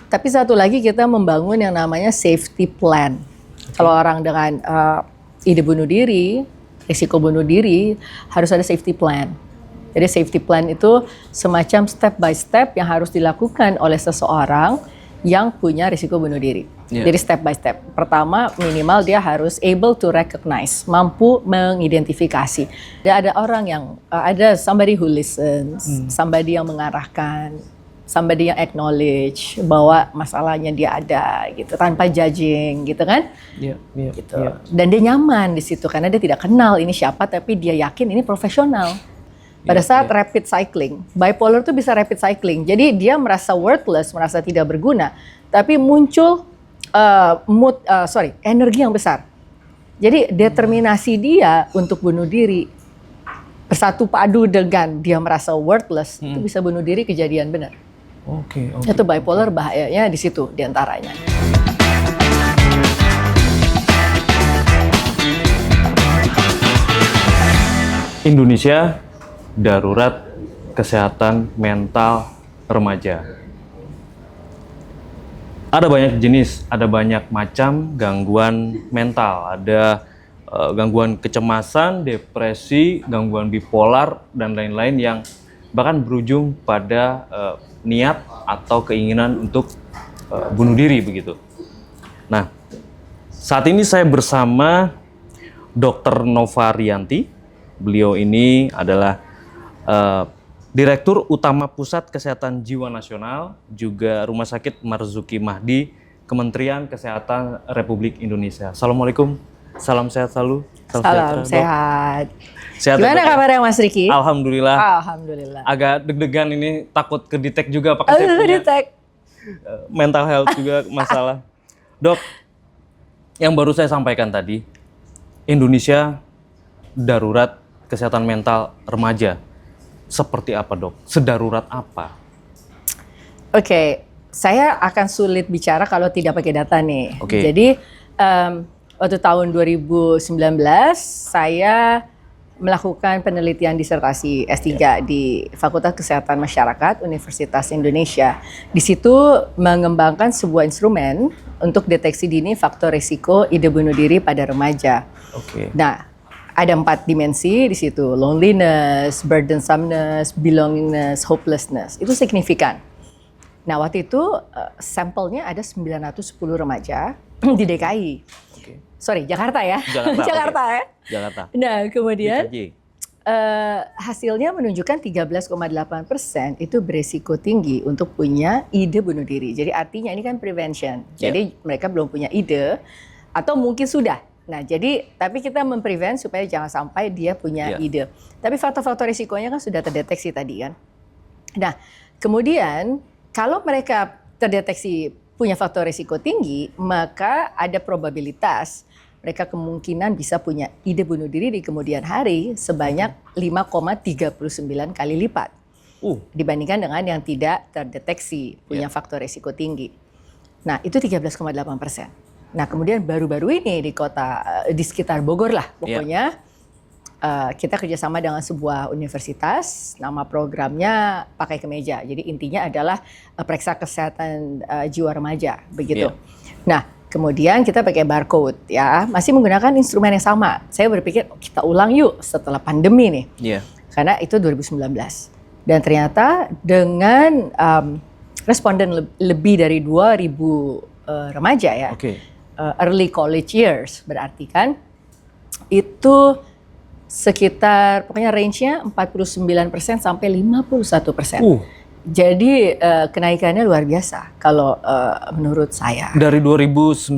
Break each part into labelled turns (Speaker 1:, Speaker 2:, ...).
Speaker 1: Tapi satu lagi kita membangun yang namanya safety plan. Kalau orang dengan ide bunuh diri, risiko bunuh diri, harus ada safety plan. Jadi safety plan itu semacam step by step yang harus dilakukan oleh seseorang yang punya risiko bunuh diri. Jadi step by step. Pertama, minimal dia harus able to recognize, mampu mengidentifikasi. Dia ada orang yang, ada somebody who listens, somebody yang mengarahkan, somebody yang acknowledge bahwa masalahnya dia ada gitu, tanpa judging gitu kan. Gitu. Dan dia nyaman di situ karena dia tidak kenal ini siapa, tapi dia yakin ini profesional. Pada saat rapid cycling, bipolar itu bisa rapid cycling. Jadi dia merasa worthless, merasa tidak berguna, tapi muncul energi yang besar. Jadi determinasi dia untuk bunuh diri bersatu padu dengan dia merasa worthless, itu bisa bunuh diri kejadian benar. Itu bipolar bahayanya di situ diantaranya.
Speaker 2: Indonesia darurat kesehatan mental remaja. Ada banyak jenis, ada banyak macam gangguan mental. Ada gangguan kecemasan, depresi, gangguan bipolar, dan lain-lain yang bahkan berujung pada niat atau keinginan untuk bunuh diri begitu. Nah, saat ini saya bersama Dr. Nova Rianti. Beliau ini adalah Direktur Utama Pusat Kesehatan Jiwa Nasional, juga Rumah Sakit Marzuki Mahdi, Kementerian Kesehatan Republik Indonesia. Assalamualaikum, salam sehat selalu.
Speaker 1: Salam sehat.
Speaker 2: Sehat.
Speaker 1: Gimana kabarnya Mas Riki?
Speaker 2: Alhamdulillah.
Speaker 1: Alhamdulillah.
Speaker 2: Agak deg-degan ini, takut kedetek juga pakai saya punya mental health juga masalah. Dok, yang baru saya sampaikan tadi, Indonesia darurat kesehatan mental remaja. Seperti apa, Dok? Sedarurat apa?
Speaker 1: Oke, saya akan sulit bicara kalau tidak pakai data nih. Jadi waktu tahun 2019 saya melakukan penelitian disertasi S3 di Fakultas Kesehatan Masyarakat Universitas Indonesia. Di situ mengembangkan sebuah instrumen untuk deteksi dini faktor risiko ide bunuh diri pada remaja. Nah, ada 4 dimensi di situ: loneliness, burdensomeness, belongingness, hopelessness. Itu signifikan. Nah, waktu itu sampelnya ada 910 remaja di DKI. Sorry, Jakarta ya. Jakarta ya. Jakarta. Nah, kemudian hasilnya menunjukkan 13,8% itu beresiko tinggi untuk punya ide bunuh diri. Jadi artinya ini kan prevention. Jadi mereka belum punya ide atau mungkin sudah. Nah, jadi tapi kita memprevent supaya jangan sampai dia punya ide. Tapi faktor-faktor risikonya kan sudah terdeteksi tadi kan. Nah, kemudian kalau mereka terdeteksi punya faktor risiko tinggi, maka ada probabilitas mereka kemungkinan bisa punya ide bunuh diri di kemudian hari sebanyak 5,39 kali lipat dibandingkan dengan yang tidak terdeteksi punya faktor risiko tinggi. Nah, itu 13,8%. Nah, kemudian baru-baru ini di sekitar Bogor lah pokoknya, kita kerjasama dengan sebuah universitas, nama programnya Pakai Kemeja. Jadi intinya adalah periksa kesehatan jiwa remaja begitu. Nah, kemudian kita pakai barcode ya, masih menggunakan instrumen yang sama. Saya berpikir kita ulang yuk setelah pandemi nih, karena itu 2019. Dan ternyata dengan responden lebih dari 2.000 remaja ya. Early college years berarti kan itu sekitar pokoknya range-nya 49% sampai 51%. Jadi kenaikannya luar biasa kalau menurut saya. Dari
Speaker 2: 2019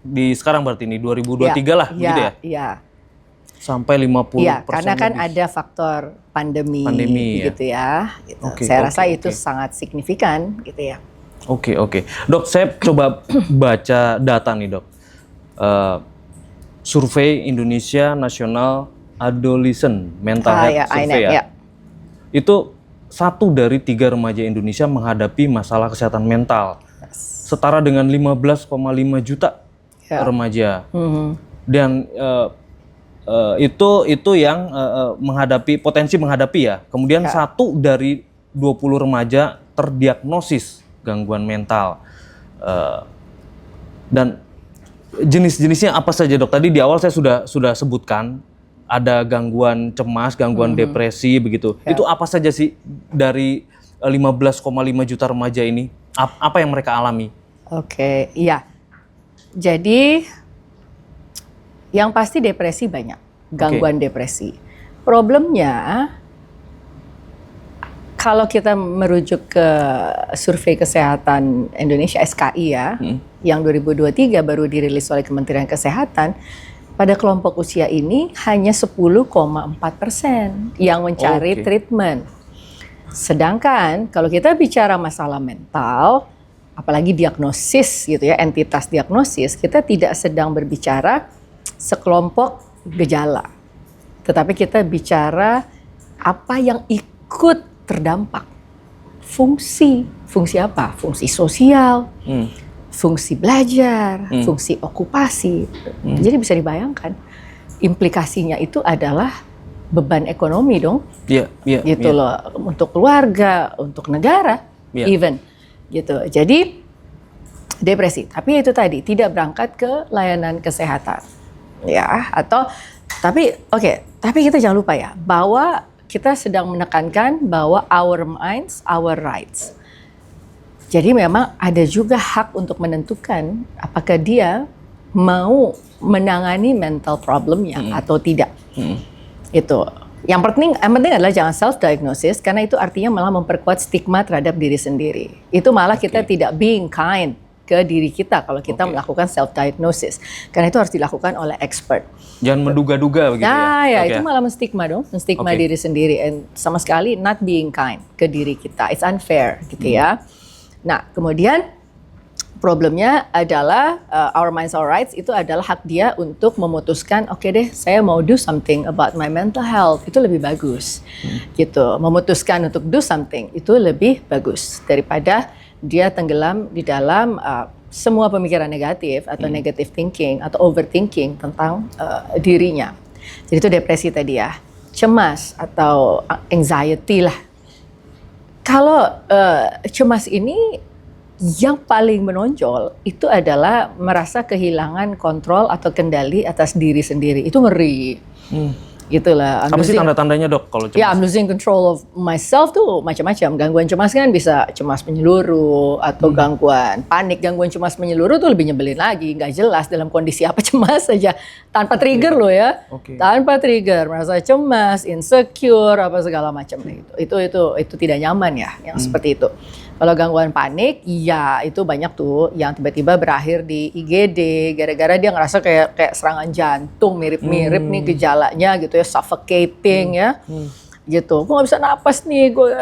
Speaker 2: di sekarang berarti ini 2023 lah gitu ya? Iya. Sampai 50%.
Speaker 1: Iya, karena kan ada faktor pandemi gitu ya. Gitu. Saya rasa itu sangat signifikan gitu ya.
Speaker 2: Oke. Dok, saya coba baca data nih, Dok. Survei Indonesia National Adolescent Mental Health Survey ya. Itu 1 dari 3 remaja Indonesia menghadapi masalah kesehatan mental. Setara dengan 15,5 juta remaja. Dan itu yang potensi menghadapi ya. Kemudian 1 dari 20 remaja terdiagnosis gangguan mental. Dan jenis-jenisnya apa saja dok? Tadi di awal saya sudah sebutkan ada gangguan cemas, gangguan depresi begitu. Itu apa saja sih dari 15,5 juta remaja ini? Apa yang mereka alami?
Speaker 1: Oke, iya. Jadi yang pasti depresi banyak, gangguan depresi. Problemnya kalau kita merujuk ke survei kesehatan Indonesia SKI ya, yang 2023 baru dirilis oleh Kementerian Kesehatan, pada kelompok usia ini hanya 10,4% yang mencari treatment. Sedangkan kalau kita bicara masalah mental, apalagi diagnosis gitu ya, entitas diagnosis, kita tidak sedang berbicara sekelompok gejala. Tetapi kita bicara apa yang ikut terdampak. Fungsi apa? Fungsi sosial, fungsi belajar, fungsi okupasi. Jadi bisa dibayangkan implikasinya itu adalah beban ekonomi dong. Gitu loh, untuk keluarga, untuk negara, even gitu. Jadi depresi, tapi itu tadi tidak berangkat ke layanan kesehatan. Ya, atau tapi kita jangan lupa ya bahwa kita sedang menekankan bahwa our minds, our rights. Jadi memang ada juga hak untuk menentukan apakah dia mau menangani mental problemnya atau tidak. Itu. Yang penting adalah jangan self-diagnosis karena itu artinya malah memperkuat stigma terhadap diri sendiri. Itu malah kita tidak being kind ke diri kita kalau kita melakukan self-diagnosis. Karena itu harus dilakukan oleh expert.
Speaker 2: Jangan menduga-duga begitu ya?
Speaker 1: Itu malah menstigma dong, menstigma diri sendiri. And sama sekali not being kind ke diri kita. It's unfair gitu ya. Nah, kemudian problemnya adalah our minds, our rights itu adalah hak dia untuk memutuskan, oke deh saya mau do something about my mental health. Itu lebih bagus gitu. Memutuskan untuk do something itu lebih bagus daripada dia tenggelam di dalam semua pemikiran negatif atau negative thinking atau overthinking tentang dirinya. Jadi itu depresi tadi ya. Cemas atau anxiety lah. Kalau cemas ini yang paling menonjol itu adalah merasa kehilangan kontrol atau kendali atas diri sendiri. Itu ngeri. Gitulah.
Speaker 2: Apa sih tanda-tandanya dok kalau cemas?
Speaker 1: Ya, I'm losing control of myself tuh macam-macam. Gangguan cemas kan bisa cemas menyeluruh atau gangguan panik. Gangguan cemas menyeluruh tuh lebih nyebelin lagi. Nggak jelas dalam kondisi apa cemas saja. Tanpa trigger loh ya. Tanpa trigger. Merasa cemas, insecure, apa segala macam. Itu tidak nyaman ya yang seperti itu. Kalau gangguan panik, ya itu banyak tuh yang tiba-tiba berakhir di IGD gara-gara dia ngerasa kayak serangan jantung, mirip-mirip nih gejalanya gitu ya, suffocating ya, gitu. Gue nggak bisa napas nih, gue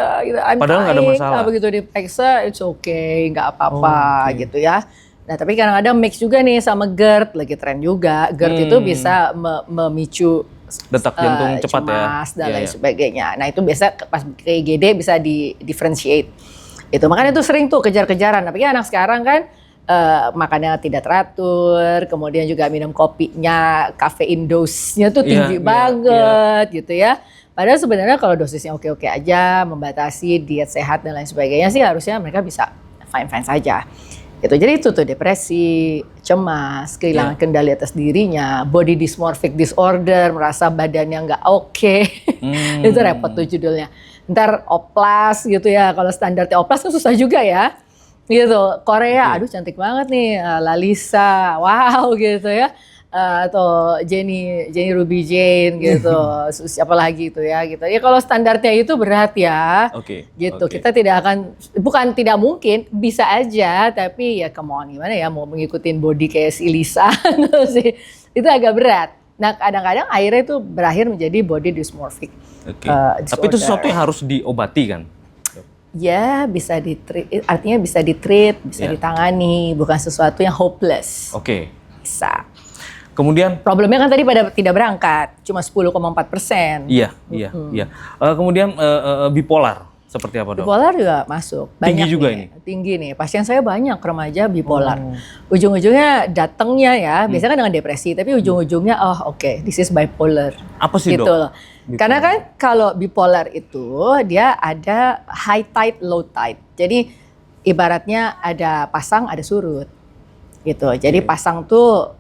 Speaker 2: padahal nggak ada masalah.
Speaker 1: Begitu diperiksa, it's okay, nggak apa-apa gitu ya. Nah tapi kadang-kadang mix juga nih sama GERD, lagi tren juga. GERD itu bisa memicu
Speaker 2: detak jantung cepat
Speaker 1: cemas, dan lain sebagainya. Nah itu biasa pas ke IGD bisa di-differentiate. Itu makanya itu sering tuh kejar-kejaran. Tapi anak sekarang kan makannya tidak teratur, kemudian juga minum kopinya, kafein dose-nya tuh tinggi banget gitu ya. Padahal sebenarnya kalau dosisnya oke-oke aja, membatasi diet sehat dan lain sebagainya sih harusnya mereka bisa fine-fine saja. Gitu. Jadi itu tuh depresi, cemas, kehilangan kendali atas dirinya, body dysmorphic disorder, merasa badannya nggak oke. Itu repot tuh judulnya. Ntar oplas gitu ya, kalau standarnya oplas kan susah juga ya. Gitu, Korea, aduh cantik banget nih, Lalisa, wow gitu ya. Atau Jenny Ruby Jane gitu, siapa lagi itu ya gitu. Ya kalau standarnya itu berat ya, gitu. Kita tidak akan, bukan tidak mungkin, bisa aja, tapi ya come on gimana ya mau mengikutin body kayak si Lisa sih, itu agak berat. Nah kadang-kadang akhirnya itu berakhir menjadi body dysmorphic.
Speaker 2: Tapi itu sesuatu yang harus diobati kan?
Speaker 1: Ya bisa ditreat, artinya bisa ditreat, bisa ditangani, bukan sesuatu yang hopeless. Bisa.
Speaker 2: Kemudian
Speaker 1: problemnya kan tadi pada tidak berangkat, cuma 10,4%.
Speaker 2: Iya. Kemudian bipolar seperti apa dok?
Speaker 1: Bipolar juga masuk. Banyak
Speaker 2: tinggi juga
Speaker 1: nih,
Speaker 2: ini?
Speaker 1: Tinggi nih, pasien saya banyak remaja bipolar. Ujung-ujungnya datangnya ya, biasanya kan dengan depresi, tapi ujung-ujungnya this is bipolar.
Speaker 2: Apa sih
Speaker 1: gitu
Speaker 2: dok?
Speaker 1: Loh. Karena kan kalau bipolar itu dia ada high tide, low tide. Jadi ibaratnya ada pasang, ada surut, gitu. Jadi pasang tuh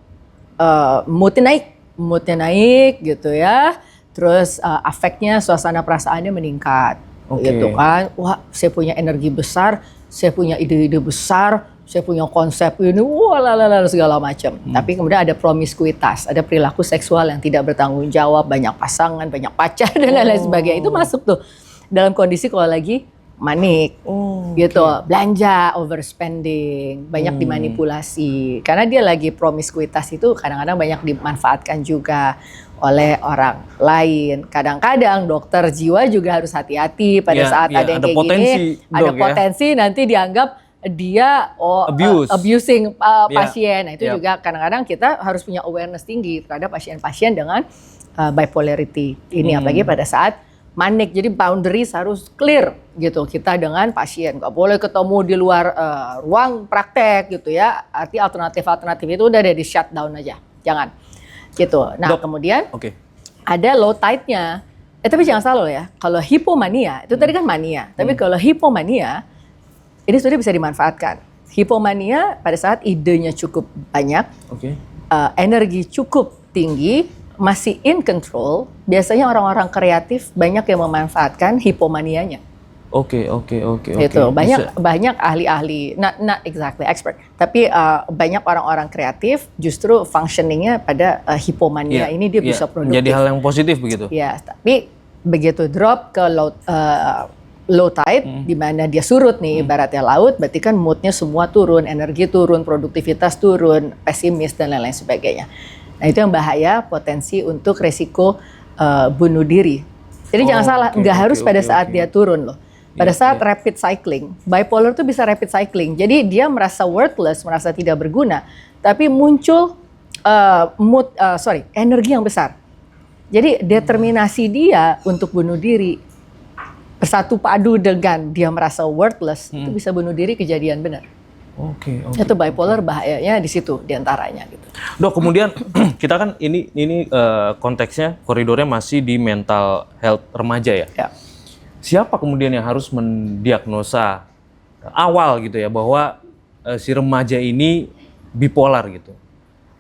Speaker 1: moodnya naik, gitu ya. Terus afeknya, suasana perasaannya meningkat, gitu kan. Wah, saya punya energi besar, saya punya ide-ide besar, saya punya konsep ini, wah segala macam. Tapi kemudian ada promiskuitas, ada perilaku seksual yang tidak bertanggung jawab, banyak pasangan, banyak pacar dan lain-lain sebagainya. Itu masuk tuh dalam kondisi kalau lagi manik, gitu. Belanja, overspending, banyak dimanipulasi. Karena dia lagi promiskuitas itu kadang-kadang banyak dimanfaatkan juga oleh orang lain. Kadang-kadang dokter jiwa juga harus hati-hati pada saat ada yang kayak gini. Ada potensi nanti dianggap dia abusing pasien. Nah itu juga kadang-kadang kita harus punya awareness tinggi terhadap pasien-pasien dengan bipolarity ini, apalagi pada saat manik. Jadi boundaries harus clear gitu kita dengan pasien. Gak boleh ketemu di luar ruang praktek gitu ya. Arti alternatif-alternatif itu udah ada di shutdown aja, jangan gitu. Nah kemudian ada low tide-nya. Tapi jangan salah ya, kalau hipomania itu tadi kan mania. Tapi kalau hipomania ini sudah bisa dimanfaatkan. Hipomania pada saat idenya cukup banyak, energi cukup tinggi, masih in control, biasanya orang-orang kreatif banyak yang memanfaatkan hipomanianya. Itu banyak ahli-ahli, not exactly expert, tapi banyak orang-orang kreatif justru functioningnya pada hipomania ini dia bisa produktif.
Speaker 2: Jadi hal yang positif begitu.
Speaker 1: Ya, tapi begitu drop ke low tide, di mana dia surut nih, ibaratnya laut, berarti kan moodnya semua turun, energi turun, produktivitas turun, pesimis dan lain-lain sebagainya. Nah itu yang bahaya, potensi untuk resiko bunuh diri. Jadi jangan salah, nggak harus pada saat dia turun loh. Pada saat rapid cycling, bipolar tuh bisa rapid cycling. Jadi dia merasa worthless, merasa tidak berguna, tapi muncul energi yang besar. Jadi determinasi dia untuk bunuh diri bersatu padu dengan dia merasa worthless, itu bisa bunuh diri kejadian benar. Itu bipolar bahayanya di situ diantaranya gitu.
Speaker 2: Dok, kemudian kita kan ini konteksnya koridornya masih di mental health remaja ya. Siapa kemudian yang harus mendiagnosa awal gitu ya bahwa si remaja ini bipolar gitu?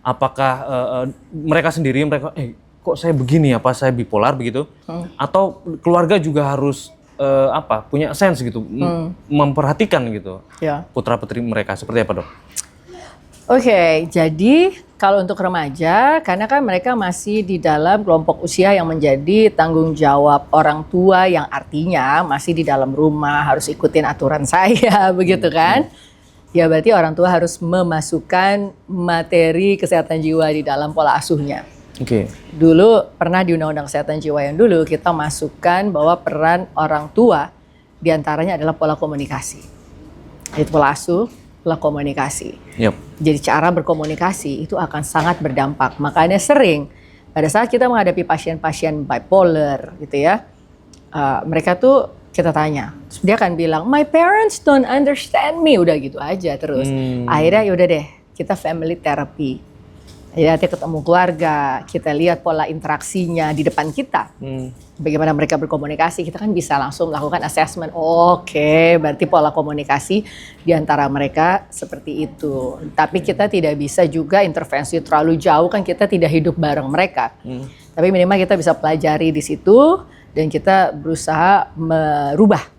Speaker 2: Apakah mereka sendiri kok saya begini, apa saya bipolar begitu? Atau keluarga juga harus punya sense gitu, memperhatikan gitu putra-putri mereka, seperti apa dok?
Speaker 1: Jadi kalau untuk remaja, karena kan mereka masih di dalam kelompok usia yang menjadi tanggung jawab orang tua, yang artinya masih di dalam rumah, harus ikutin aturan saya, begitu kan? Ya berarti orang tua harus memasukkan materi kesehatan jiwa di dalam pola asuhnya. Dulu pernah di Undang-Undang Kesehatan Jiwa yang dulu kita masukkan bahwa peran orang tua diantaranya adalah pola komunikasi. Itu pola asuh, pola komunikasi. Jadi cara berkomunikasi itu akan sangat berdampak. Makanya sering pada saat kita menghadapi pasien-pasien bipolar gitu ya, mereka tuh kita tanya, dia akan bilang, my parents don't understand me, udah gitu aja terus. Akhirnya yaudah deh, kita family therapy. Ya, kita ketemu keluarga, kita lihat pola interaksinya di depan kita. Bagaimana mereka berkomunikasi, kita kan bisa langsung melakukan assessment. Berarti pola komunikasi di antara mereka seperti itu. Tapi kita tidak bisa juga intervensi terlalu jauh, kan kita tidak hidup bareng mereka. Tapi minimal kita bisa pelajari di situ dan kita berusaha merubah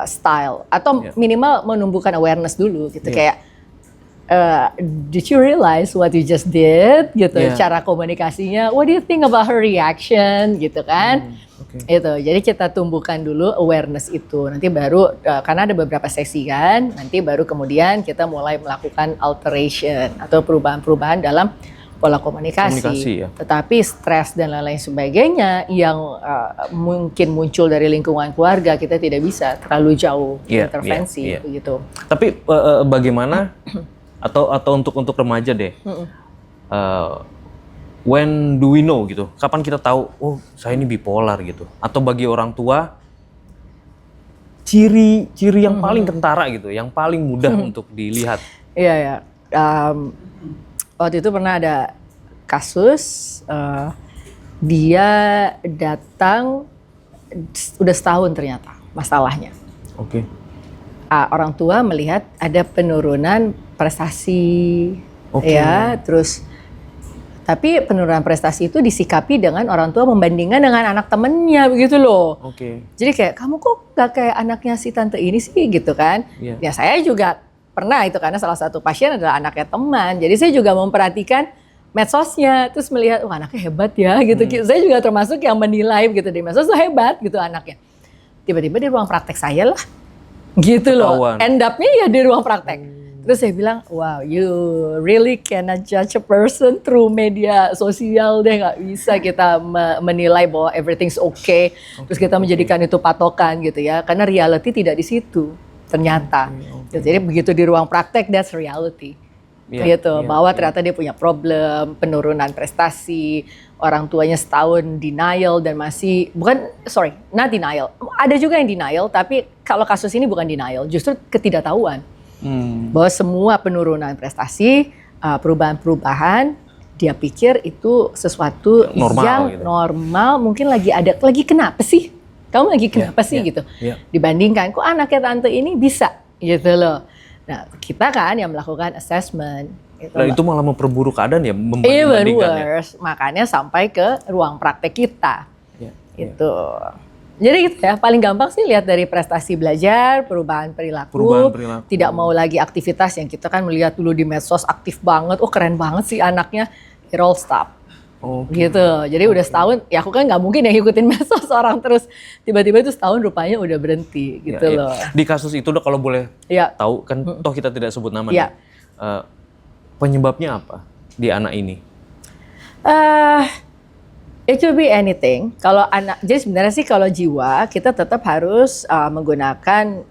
Speaker 1: style atau minimal menumbuhkan awareness dulu gitu. Kayak did you realize what you just did gitu, cara komunikasinya, what do you think about her reaction gitu kan. Itu jadi kita tumbuhkan dulu awareness itu, nanti baru karena ada beberapa sesi kan, nanti baru kemudian kita mulai melakukan alteration atau perubahan-perubahan dalam pola komunikasi. Tetapi stres dan lain-lain sebagainya yang mungkin muncul dari lingkungan keluarga, kita tidak bisa terlalu jauh intervensi begitu.
Speaker 2: Tapi bagaimana atau untuk remaja deh, when do we know gitu? Kapan kita tahu, oh saya ini bipolar gitu? Atau bagi orang tua, ciri yang paling kentara gitu, yang paling mudah untuk dilihat?
Speaker 1: Waktu itu pernah ada kasus, dia datang udah setahun ternyata masalahnya. orang tua melihat ada penurunan prestasi, ya, terus tapi penurunan prestasi itu disikapi dengan orang tua membandingkan dengan anak temennya begitu loh. Jadi kayak kamu kok gak kayak anaknya si tante ini sih gitu kan? Ya saya juga pernah itu karena salah satu pasien adalah anaknya teman. Jadi saya juga memperhatikan medsosnya, terus melihat wah anaknya hebat ya gitu. Saya juga termasuk yang menilai gitu di medsos tuh hebat gitu anaknya. Tiba-tiba di ruang praktek saya lah, gitu loh. End up-nya ya di ruang praktek. Terus saya bilang, wow, you really cannot judge a person through media sosial deh, nggak bisa kita menilai bahwa everything's okay. Terus kita menjadikan itu patokan gitu ya, karena reality tidak di situ ternyata. Jadi begitu di ruang praktek, that's reality. Gitu, bahwa ternyata dia punya problem, penurunan prestasi, orang tuanya setahun denial dan masih, not denial. Ada juga yang denial, tapi kalau kasus ini bukan denial, justru ketidaktahuan. Bahwa semua penurunan prestasi, perubahan-perubahan, dia pikir itu sesuatu yang normal, mungkin lagi kenapa sih? Kamu lagi kenapa sih gitu? Dibandingkan, kok anaknya tante ini bisa gitu loh. Nah, kita kan yang melakukan assessment. Gitu
Speaker 2: nah, itu malah memperburuk keadaan ya, membanding-bandingkannya.
Speaker 1: Makanya sampai ke ruang praktek kita. Itu. Jadi gitu ya, paling gampang sih lihat dari prestasi belajar, perubahan perilaku. Tidak mau lagi aktivitas yang kita kan melihat dulu di medsos aktif banget, oh keren banget sih anaknya, it all stop. Gitu, jadi udah setahun, ya aku kan nggak mungkin yang ngikutin medsos orang terus tiba-tiba itu setahun rupanya udah berhenti gitu loh.
Speaker 2: Di kasus itu udah kalau boleh tahu kan, toh kita tidak sebut nama nih. Penyebabnya apa di anak ini?
Speaker 1: It could be anything. Kalau anak, jadi sebenarnya sih kalau jiwa kita tetap harus menggunakan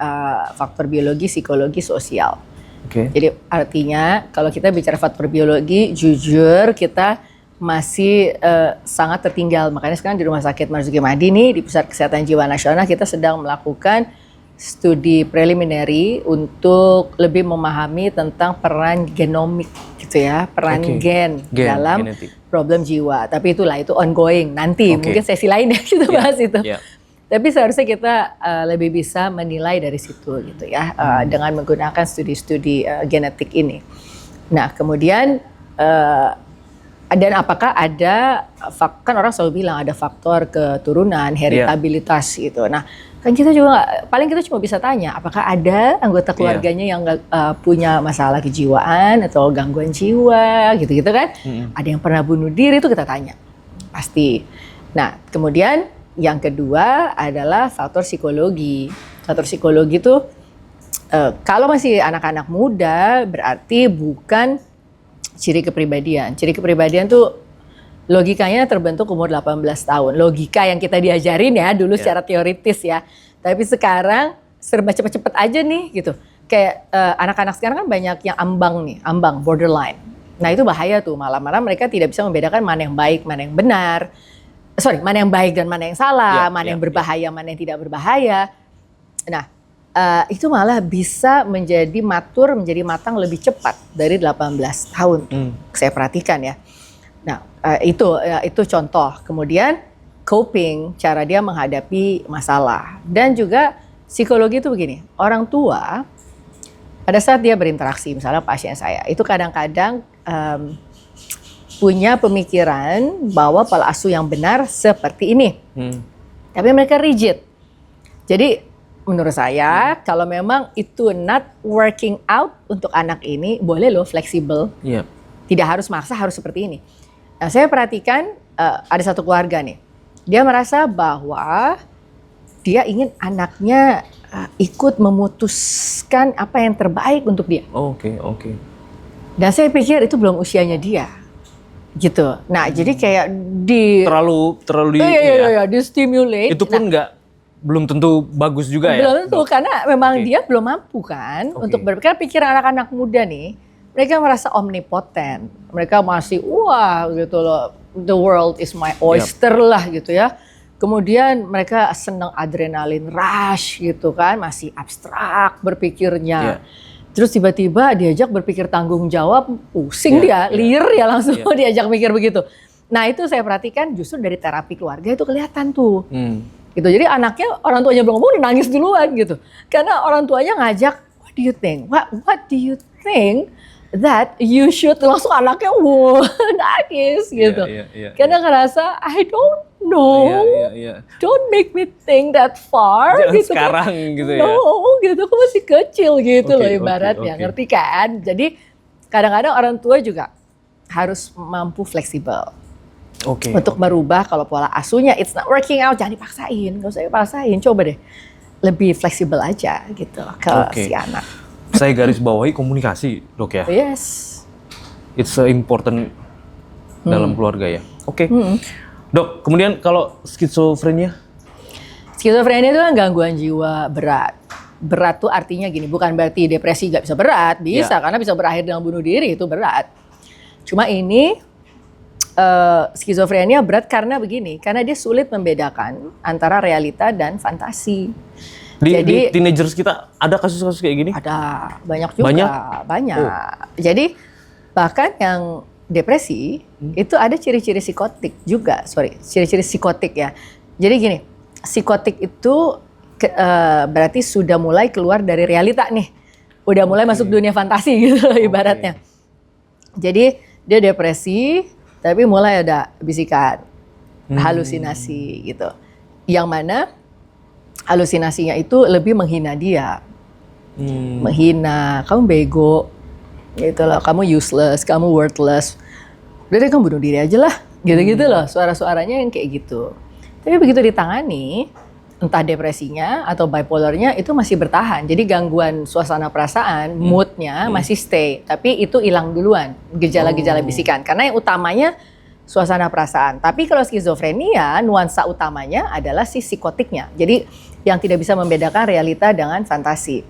Speaker 1: faktor biologi, psikologi, sosial. Jadi artinya kalau kita bicara faktor biologi, jujur kita masih sangat tertinggal. Makanya sekarang di Rumah Sakit Marzuki Mahdi nih, di Pusat Kesehatan Jiwa Nasional kita sedang melakukan studi preliminary untuk lebih memahami tentang peran genomik gitu ya, peran gen dalam problem jiwa. Tapi itulah, itu ongoing. Nanti mungkin sesi lain ya kita bahas itu. Tapi seharusnya kita lebih bisa menilai dari situ gitu ya, dengan menggunakan studi-studi genetik ini. Nah kemudian dan apakah ada, kan orang selalu bilang ada faktor keturunan, heritabilitas gitu. Nah kan kita juga, paling kita cuma bisa tanya apakah ada anggota keluarganya yang punya masalah kejiwaan atau gangguan jiwa gitu-gitu kan. Ada yang pernah bunuh diri, itu kita tanya, pasti. Nah kemudian yang kedua adalah faktor psikologi. Faktor psikologi itu kalau masih anak-anak muda berarti bukan ciri kepribadian. Ciri kepribadian tuh logikanya terbentuk umur 18 tahun. Logika yang kita diajarin ya dulu secara teoritis ya. Tapi sekarang serba cepet-cepet aja nih gitu. Kayak anak-anak sekarang kan banyak yang ambang, borderline. Nah itu bahaya tuh, malah mereka tidak bisa membedakan mana yang baik, mana yang benar. Mana yang baik dan mana yang salah, mana yang berbahaya, mana yang tidak berbahaya. Nah itu malah bisa menjadi matang lebih cepat dari 18 tahun. Saya perhatikan ya. Nah itu contoh. Kemudian coping, cara dia menghadapi masalah. Dan juga psikologi itu begini, orang tua pada saat dia berinteraksi, misalnya pasien saya, itu kadang-kadang punya pemikiran bahwa pola asuh yang benar seperti ini. Tapi mereka rigid. Jadi menurut saya, kalau memang itu not working out untuk anak ini, boleh loh fleksibel. Tidak harus maksa, harus seperti ini. Nah, saya perhatikan ada satu keluarga nih. Dia merasa bahwa dia ingin anaknya ikut memutuskan apa yang terbaik untuk dia. Dan saya pikir itu belum usianya dia. Gitu. Nah, jadi kayak
Speaker 2: terlalu
Speaker 1: di stimulate.
Speaker 2: Itu pun belum tentu bagus juga ya?
Speaker 1: Belum tentu, karena memang dia belum mampu kan untuk berpikir. Pikiran anak-anak muda nih, mereka merasa omnipotent. Mereka masih, wah gitu loh, the world is my oyster lah gitu ya. Kemudian mereka senang adrenalin rush gitu kan, masih abstrak berpikirnya. Terus tiba-tiba diajak berpikir tanggung jawab, pusing dia, liar ya langsung diajak mikir begitu. Nah itu saya perhatikan justru dari terapi keluarga itu kelihatan tuh. gitu. Jadi anaknya, orang tuanya belum ngomong udah nangis duluan gitu. Karena orang tuanya ngajak, what do you think? What do you think that you should, langsung anaknya nangis gitu. Karena ngerasa I don't know, don't make me think that far.
Speaker 2: Jangan
Speaker 1: gitu
Speaker 2: sekarang
Speaker 1: kan.
Speaker 2: gitu ya.
Speaker 1: No, gitu, aku masih kecil gitu loh ibaratnya, ngerti kan? Jadi kadang-kadang orang tua juga harus mampu fleksibel. Untuk merubah kalau pola asuhnya it's not working out, jangan dipaksain, nggak usah dipaksain, coba deh lebih fleksibel aja gitu ke si anak.
Speaker 2: Saya garis bawahi komunikasi, Dok ya.
Speaker 1: Yes.
Speaker 2: It's important dalam keluarga ya. Dok, kemudian kalau skizofrenia?
Speaker 1: Skizofrenia itu kan gangguan jiwa berat. Berat tuh artinya gini, bukan berarti depresi nggak bisa berat, bisa karena bisa berakhir dengan bunuh diri, itu berat. Cuma ini skizofrenia berat karena begini, karena dia sulit membedakan antara realita dan fantasi.
Speaker 2: Di teenagers kita ada kasus-kasus kayak gini?
Speaker 1: Ada, banyak juga, banyak. Jadi bahkan yang depresi itu ada ciri-ciri psikotik juga, ciri-ciri psikotik ya. Jadi gini, psikotik itu berarti sudah mulai keluar dari realita nih, udah mulai masuk dunia fantasi gitu ibaratnya. Jadi dia depresi, tapi mulai ada bisikan, halusinasi gitu. Yang mana halusinasinya itu lebih menghina dia. Menghina, kamu bego, gitu loh, kamu useless, kamu worthless. Udah deh kamu bunuh diri aja lah, gitu-gitu loh, suara-suaranya yang kayak gitu. Tapi begitu ditangani, entah depresinya atau bipolarnya itu masih bertahan. Jadi gangguan suasana perasaan, moodnya masih stay. Tapi itu hilang duluan, gejala-gejala bisikan. Karena yang utamanya suasana perasaan. Tapi kalau skizofrenia, nuansa utamanya adalah si psikotiknya. Jadi yang tidak bisa membedakan realita dengan fantasi.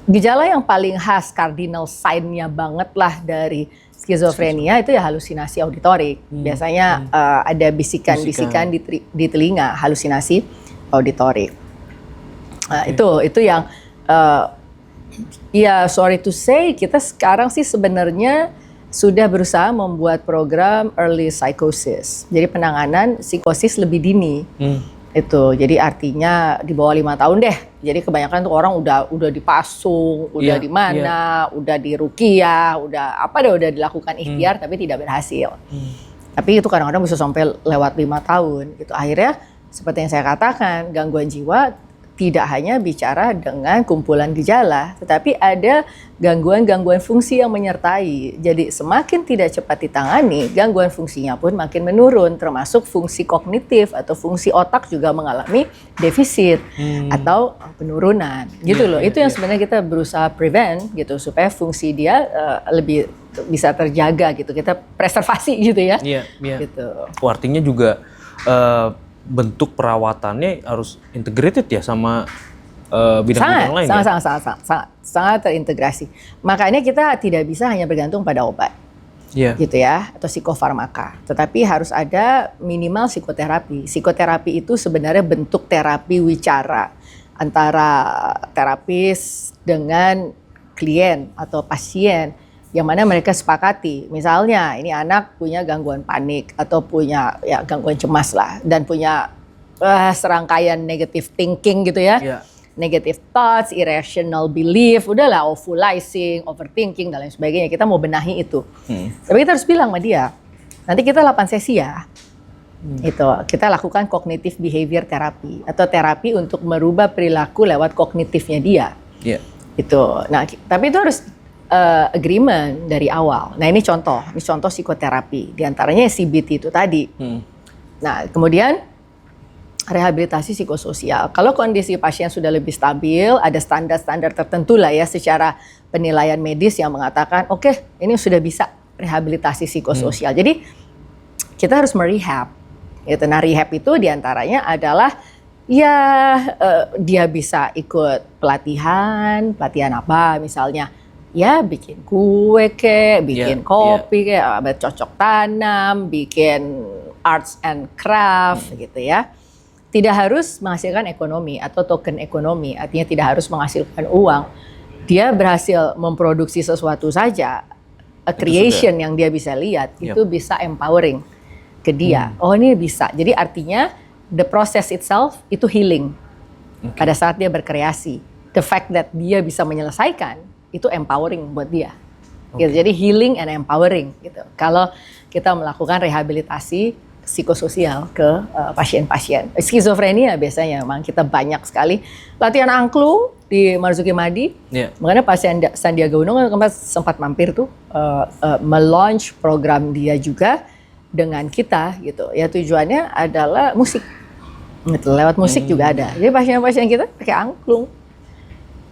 Speaker 1: Gejala yang paling khas, cardinal sign-nya banget lah dari skizofrenia itu ya halusinasi auditorik. Biasanya ada bisikan-bisikan di telinga, halusinasi auditorik. Itu yang ya sorry to say, kita sekarang sih sebenarnya sudah berusaha membuat program early psychosis. Jadi penanganan psikosis lebih dini. Itu jadi artinya di bawah 5 tahun deh. Jadi kebanyakan tuh orang udah dipasung, udah di mana, udah di ruqyah, udah dilakukan ikhtiar tapi tidak berhasil. Tapi itu kadang-kadang bisa sampai lewat 5 tahun gitu. Akhirnya seperti yang saya katakan, gangguan jiwa tidak hanya bicara dengan kumpulan gejala, tetapi ada gangguan-gangguan fungsi yang menyertai. Jadi semakin tidak cepat ditangani, gangguan fungsinya pun makin menurun, termasuk fungsi kognitif atau fungsi otak juga mengalami defisit atau penurunan. Gitu loh. Itu yang sebenarnya kita berusaha prevent gitu supaya fungsi dia lebih bisa terjaga gitu. Kita preservasi gitu ya. Gitu.
Speaker 2: Artinya juga bentuk perawatannya harus integrated ya sama bidang-bidang lain.
Speaker 1: Sangat terintegrasi. Makanya kita tidak bisa hanya bergantung pada obat, gitu ya, atau psikofarmaka. Tetapi harus ada minimal psikoterapi. Psikoterapi itu sebenarnya bentuk terapi wicara antara terapis dengan klien atau pasien, yang mana mereka sepakati, misalnya ini anak punya gangguan panik atau punya ya gangguan cemas lah, dan punya serangkaian negative thinking gitu ya, negative thoughts, irrational belief, udahlah ovulizing, overthinking dan lain sebagainya, kita mau benahi itu. Tapi kita harus bilang sama dia, nanti kita 8 sesi ya, itu kita lakukan cognitive behavior therapy atau terapi untuk merubah perilaku lewat kognitifnya dia. Itu, nah tapi itu harus agreement dari awal. Nah ini contoh psikoterapi. Di antaranya CBT itu tadi. Nah kemudian rehabilitasi psikososial. Kalau kondisi pasien sudah lebih stabil, ada standar-standar tertentu lah ya secara penilaian medis yang mengatakan, oke, ini sudah bisa rehabilitasi psikososial. Jadi kita harus merehab. Gitu. Nah rehab itu diantaranya adalah ya dia bisa ikut pelatihan apa misalnya. Ya bikin kue bikin kopi bercocok tanam, bikin arts and craft gitu ya. Tidak harus menghasilkan ekonomi atau token ekonomi, artinya tidak harus menghasilkan uang. Dia berhasil memproduksi sesuatu saja, a creation yang dia bisa lihat, itu bisa empowering ke dia. Oh ini bisa, jadi artinya the process itself itu healing. Pada saat dia berkreasi, the fact that dia bisa menyelesaikan itu empowering buat dia. Gitu. Jadi healing and empowering gitu. Kalau kita melakukan rehabilitasi psikososial ke pasien-pasien skizofrenia, biasanya memang kita banyak sekali latihan angklung di Marzuki Mahdi. Makanya pasien Sandiaga Uno kan sempat mampir tuh melaunch program dia juga dengan kita gitu. Ya tujuannya adalah musik. Gitu, lewat musik juga ada. Jadi pasien-pasien kita pakai angklung.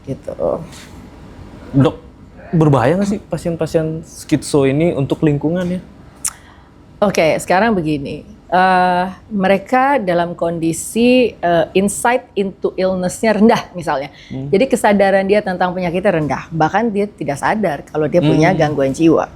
Speaker 1: Gitu.
Speaker 2: Dok, berbahaya nggak sih pasien-pasien skitso ini untuk lingkungannya?
Speaker 1: Oke, sekarang begini. Mereka dalam kondisi insight into illness-nya rendah misalnya. Jadi kesadaran dia tentang penyakitnya rendah. Bahkan dia tidak sadar kalau dia punya gangguan jiwa.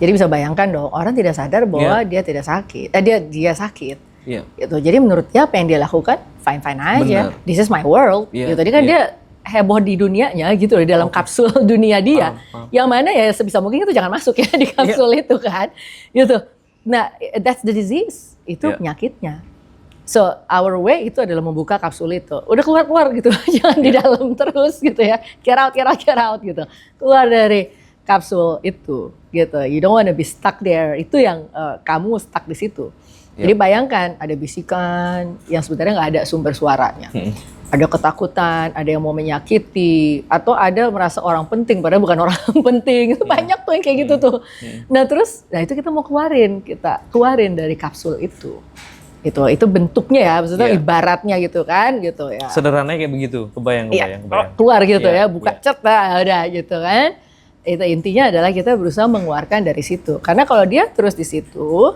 Speaker 1: Jadi bisa bayangkan dong, orang tidak sadar bahwa dia tidak sakit. Dia sakit. Gitu. Jadi menurut dia apa yang dia lakukan fine-fine aja. Bener. This is my world. Gitu. Jadi kan dia heboh di dunianya gitu di dalam kapsul dunia dia. Yang mana ya sebisa mungkin itu jangan masuk ya di kapsul itu kan. Gitu. Nah, that's the disease. Itu penyakitnya. So our way itu adalah membuka kapsul itu. Udah keluar gitu. Jangan di dalam terus gitu ya. Get out gitu. Keluar dari kapsul itu gitu. You don't wanna be stuck there. Itu yang kamu stuck di situ. Jadi bayangkan ada bisikan yang sebenarnya nggak ada sumber suaranya. Ada ketakutan, ada yang mau menyakiti, atau ada merasa orang penting padahal bukan orang penting. Itu banyak tuh yang kayak gitu tuh. Nah terus, itu kita mau keluarin dari kapsul itu. Itu bentuknya ya, maksudnya ibaratnya gitu kan, gitu ya.
Speaker 2: Sederhananya kayak begitu, kebayang.
Speaker 1: Keluar gitu ya, buka cet lah, udah gitu kan. Itu intinya adalah kita berusaha mengeluarkan dari situ. Karena kalau dia terus di situ,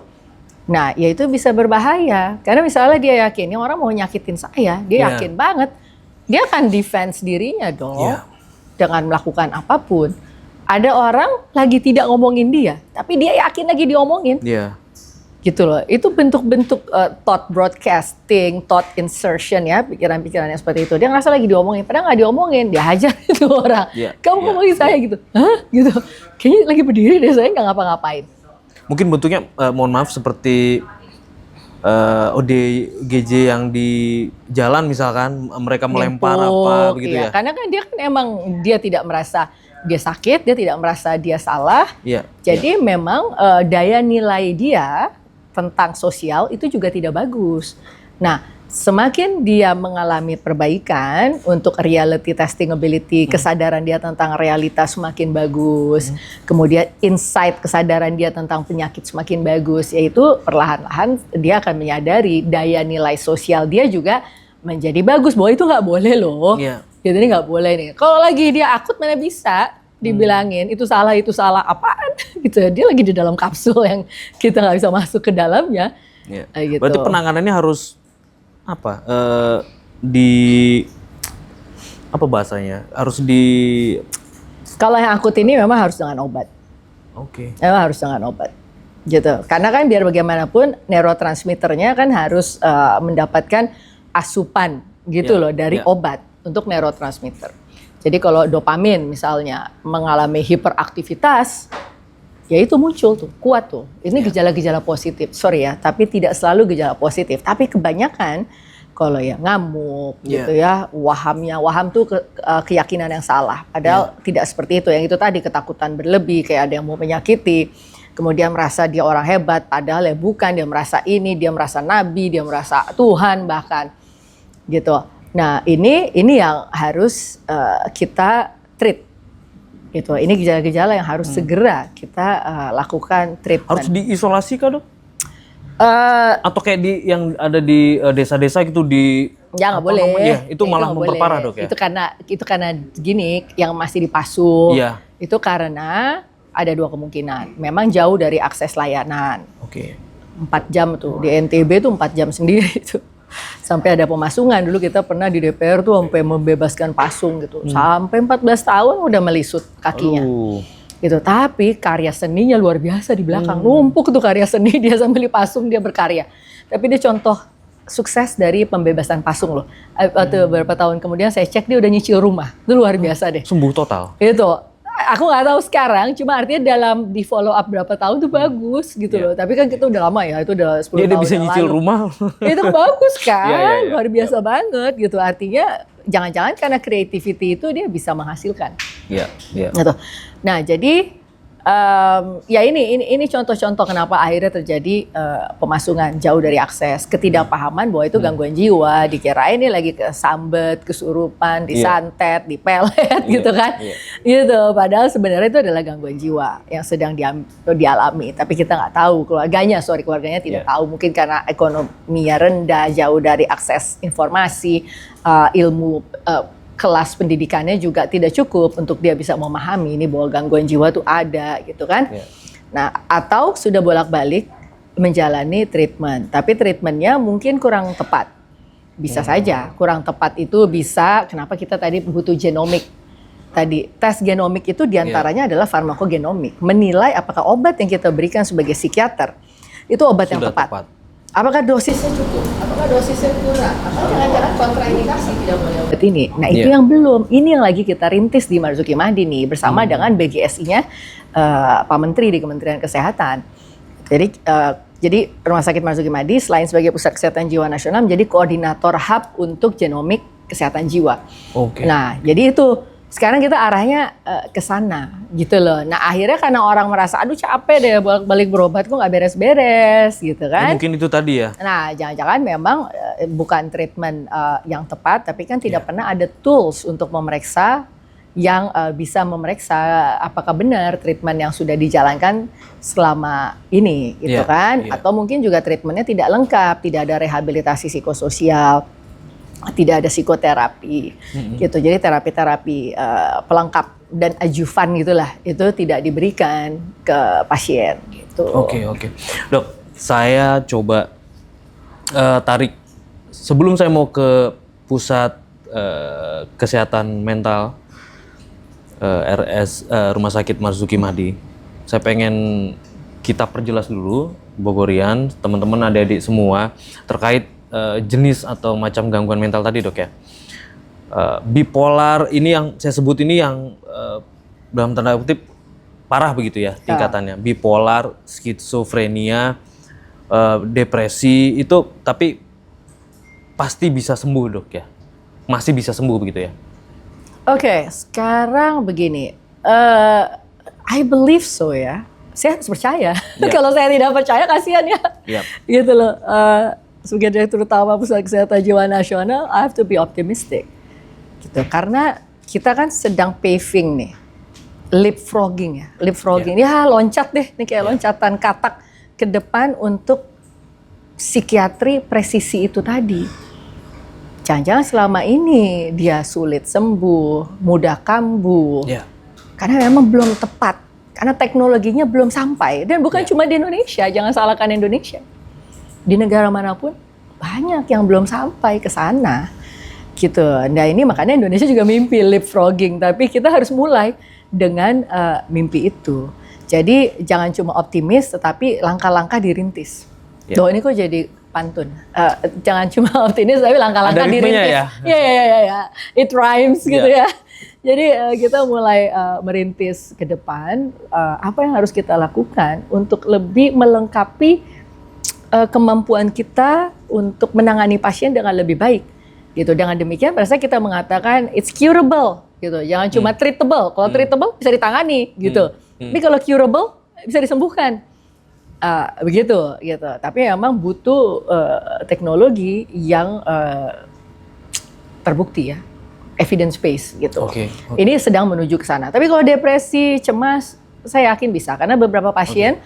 Speaker 1: nah, ya itu bisa berbahaya. Karena misalnya dia yakin, ini orang mau nyakitin saya, dia yakin banget. Dia akan defense dirinya dong, dengan melakukan apapun. Ada orang lagi tidak ngomongin dia, tapi dia yakin lagi diomongin. Gitu loh, itu bentuk-bentuk thought broadcasting, thought insertion ya, pikiran-pikiran yang seperti itu. Dia ngerasa lagi diomongin, padahal nggak diomongin, dia hajar itu orang. Kamu ngomongin saya gitu, hah? Gitu, kayaknya lagi berdiri deh, saya nggak ngapa-ngapain.
Speaker 2: Mungkin bentuknya, mohon maaf, seperti ODGJ yang di jalan misalkan, mereka melempar apa begitu ya.
Speaker 1: Karena kan dia kan emang dia tidak merasa dia sakit, dia tidak merasa dia salah. Jadi memang daya nilai dia tentang sosial itu juga tidak bagus. Nah, semakin dia mengalami perbaikan untuk reality testing ability, kesadaran dia tentang realitas semakin bagus, kemudian insight kesadaran dia tentang penyakit semakin bagus, yaitu perlahan-lahan dia akan menyadari daya nilai sosial dia juga menjadi bagus, bahwa itu nggak boleh loh. Jadi ini nggak boleh nih. Kalau lagi dia akut mana bisa dibilangin itu salah apaan gitu. Dia lagi di dalam kapsul yang kita nggak bisa masuk ke dalamnya. Gitu.
Speaker 2: Berarti penanganannya harus apa? Apa bahasanya?
Speaker 1: Kalau yang akut ini memang harus dengan obat. Memang harus dengan obat. Gitu. Karena kan biar bagaimanapun neurotransmitternya kan harus mendapatkan asupan gitu loh dari obat untuk neurotransmitter. Jadi kalau dopamin misalnya mengalami hiperaktivitas, ya itu muncul tuh, kuat tuh. Ini gejala-gejala positif, sorry ya, tapi tidak selalu gejala positif. Tapi kebanyakan kalau ya ngamuk gitu ya, waham tuh keyakinan yang salah. Padahal tidak seperti itu. Yang itu tadi ketakutan berlebih, kayak ada yang mau menyakiti. Kemudian merasa dia orang hebat, padahal ya bukan. Dia merasa ini, dia merasa nabi, dia merasa Tuhan bahkan gitu. Nah ini yang harus kita treat gitu. Ini gejala-gejala yang harus segera kita lakukan treatment.
Speaker 2: Harus diisolasi kah dok? Atau kayak yang ada di desa-desa gitu
Speaker 1: ya nggak boleh.
Speaker 2: Itu malah memperparah dok ya?
Speaker 1: Itu karena gini, yang masih dipasung. Itu karena ada dua kemungkinan. Memang jauh dari akses layanan. 4 jam tuh di NTB tuh 4 jam sendiri tuh. Sampai ada pemasungan, dulu kita pernah di DPR tuh sampai membebaskan pasung gitu. Sampai 14 tahun udah melisut kakinya. Gitu. Tapi karya seninya luar biasa di belakang. Numpuk tuh karya seni, dia sambil dipasung dia berkarya. Tapi dia contoh sukses dari pembebasan pasung loh. Waktu beberapa tahun kemudian saya cek dia udah nyicil rumah. Itu luar biasa deh.
Speaker 2: Sembuh total?
Speaker 1: Itu. aku nggak tahu sekarang, cuma artinya dalam di follow up berapa tahun tuh bagus gitu loh. Tapi kan kita udah lama ya, itu udah 10
Speaker 2: Dia
Speaker 1: tahun
Speaker 2: bisa
Speaker 1: yang
Speaker 2: nyicil
Speaker 1: lalu.
Speaker 2: rumah.
Speaker 1: Itu bagus kan,
Speaker 2: Iya.
Speaker 1: luar biasa banget gitu. Artinya jangan-jangan karena creativity itu dia bisa menghasilkan.
Speaker 2: Iya.
Speaker 1: Gitu. Nah jadi ya ini contoh-contoh kenapa akhirnya terjadi pemasungan jauh dari akses, ketidakpahaman bahwa itu gangguan jiwa, dikirain ini lagi kesambet, kesurupan, disantet, dipelet gitu kan, gitu. Padahal sebenarnya itu adalah gangguan jiwa yang sedang dialami, tapi kita nggak tahu, keluarganya tidak tahu, mungkin karena ekonominya rendah, jauh dari akses informasi, ilmu kelas pendidikannya juga tidak cukup untuk dia bisa memahami ini bahwa gangguan jiwa tuh ada gitu kan. Nah, atau sudah bolak-balik menjalani treatment, tapi treatmentnya mungkin kurang tepat. Bisa saja kurang tepat itu bisa, kenapa kita tadi butuh genomik. Tadi tes genomik itu diantaranya adalah farmakogenomik, menilai apakah obat yang kita berikan sebagai psikiater itu obat yang tepat. Apakah dosisnya cukup? Apakah dosisnya kurang? Atau jangan-jangan kontraindikasi tidak boleh obat ini? Nah itu yang belum. Ini yang lagi kita rintis di Marzuki Mahdi nih bersama dengan BGSI-nya Pak Menteri di Kementerian Kesehatan. Jadi Rumah Sakit Marzuki Mahdi selain sebagai Pusat Kesehatan Jiwa Nasional menjadi koordinator hub untuk genomik kesehatan jiwa. Nah jadi itu. Sekarang kita arahnya ke sana gitu loh. Nah akhirnya karena orang merasa aduh capek deh balik berobat kok nggak beres-beres gitu kan.
Speaker 2: Mungkin itu tadi ya.
Speaker 1: Nah jangan-jangan memang bukan treatment yang tepat, tapi kan tidak pernah ada tools untuk memeriksa yang bisa memeriksa apakah benar treatment yang sudah dijalankan selama ini gitu kan. Atau mungkin juga treatmentnya tidak lengkap, tidak ada rehabilitasi psikososial, tidak ada psikoterapi gitu. Jadi terapi-terapi pelengkap dan ajuvan gitulah itu tidak diberikan ke pasien gitu.
Speaker 2: Oke. Dok, saya coba tarik sebelum saya mau ke pusat kesehatan mental Rumah Sakit Marzuki Mahdi. Saya pengen kita perjelas dulu Bogorian, teman-teman adik-adik semua terkait jenis atau macam gangguan mental tadi dok ya. Bipolar ini yang saya sebut ini yang dalam tanda kutip parah begitu ya tingkatannya. Bipolar, skizofrenia, depresi itu tapi pasti bisa sembuh dok ya. Masih bisa sembuh begitu ya.
Speaker 1: Oke, sekarang begini. I believe so ya. Saya harus percaya. Kalau saya tidak percaya kasihan ya. Gitu loh. Sebagai Direktur Utama Pusat Kesehatan Jiwa Nasional, I have to be optimistic. Gitu. Karena kita kan sedang paving nih, leapfrogging ya. Leapfrogging, ya loncat deh, nih kayak loncatan katak ke depan untuk psikiatri presisi itu tadi. Jangan-jangan selama ini dia sulit sembuh, mudah kambuh, karena memang belum tepat. Karena teknologinya belum sampai. Dan bukan cuma di Indonesia, jangan salahkan Indonesia. Di negara manapun banyak yang belum sampai ke sana gitu. Nah ini makanya Indonesia juga mimpi leapfrogging, tapi kita harus mulai dengan mimpi itu. Jadi jangan cuma optimis, tetapi langkah-langkah dirintis. Doh ini kok jadi pantun. Jangan cuma optimis, tapi langkah-langkah dirintis. Ya. It rhymes gitu ya. Jadi kita mulai merintis ke depan apa yang harus kita lakukan untuk lebih melengkapi kemampuan kita untuk menangani pasien dengan lebih baik gitu. Dengan demikian pada saat kita mengatakan it's curable gitu, jangan cuma treatable. Kalau treatable bisa ditangani gitu, tapi kalau curable bisa disembuhkan begitu gitu. Tapi memang butuh teknologi yang terbukti ya, evidence based gitu. Ini sedang menuju ke sana. Tapi kalau depresi, cemas, saya yakin bisa karena beberapa pasien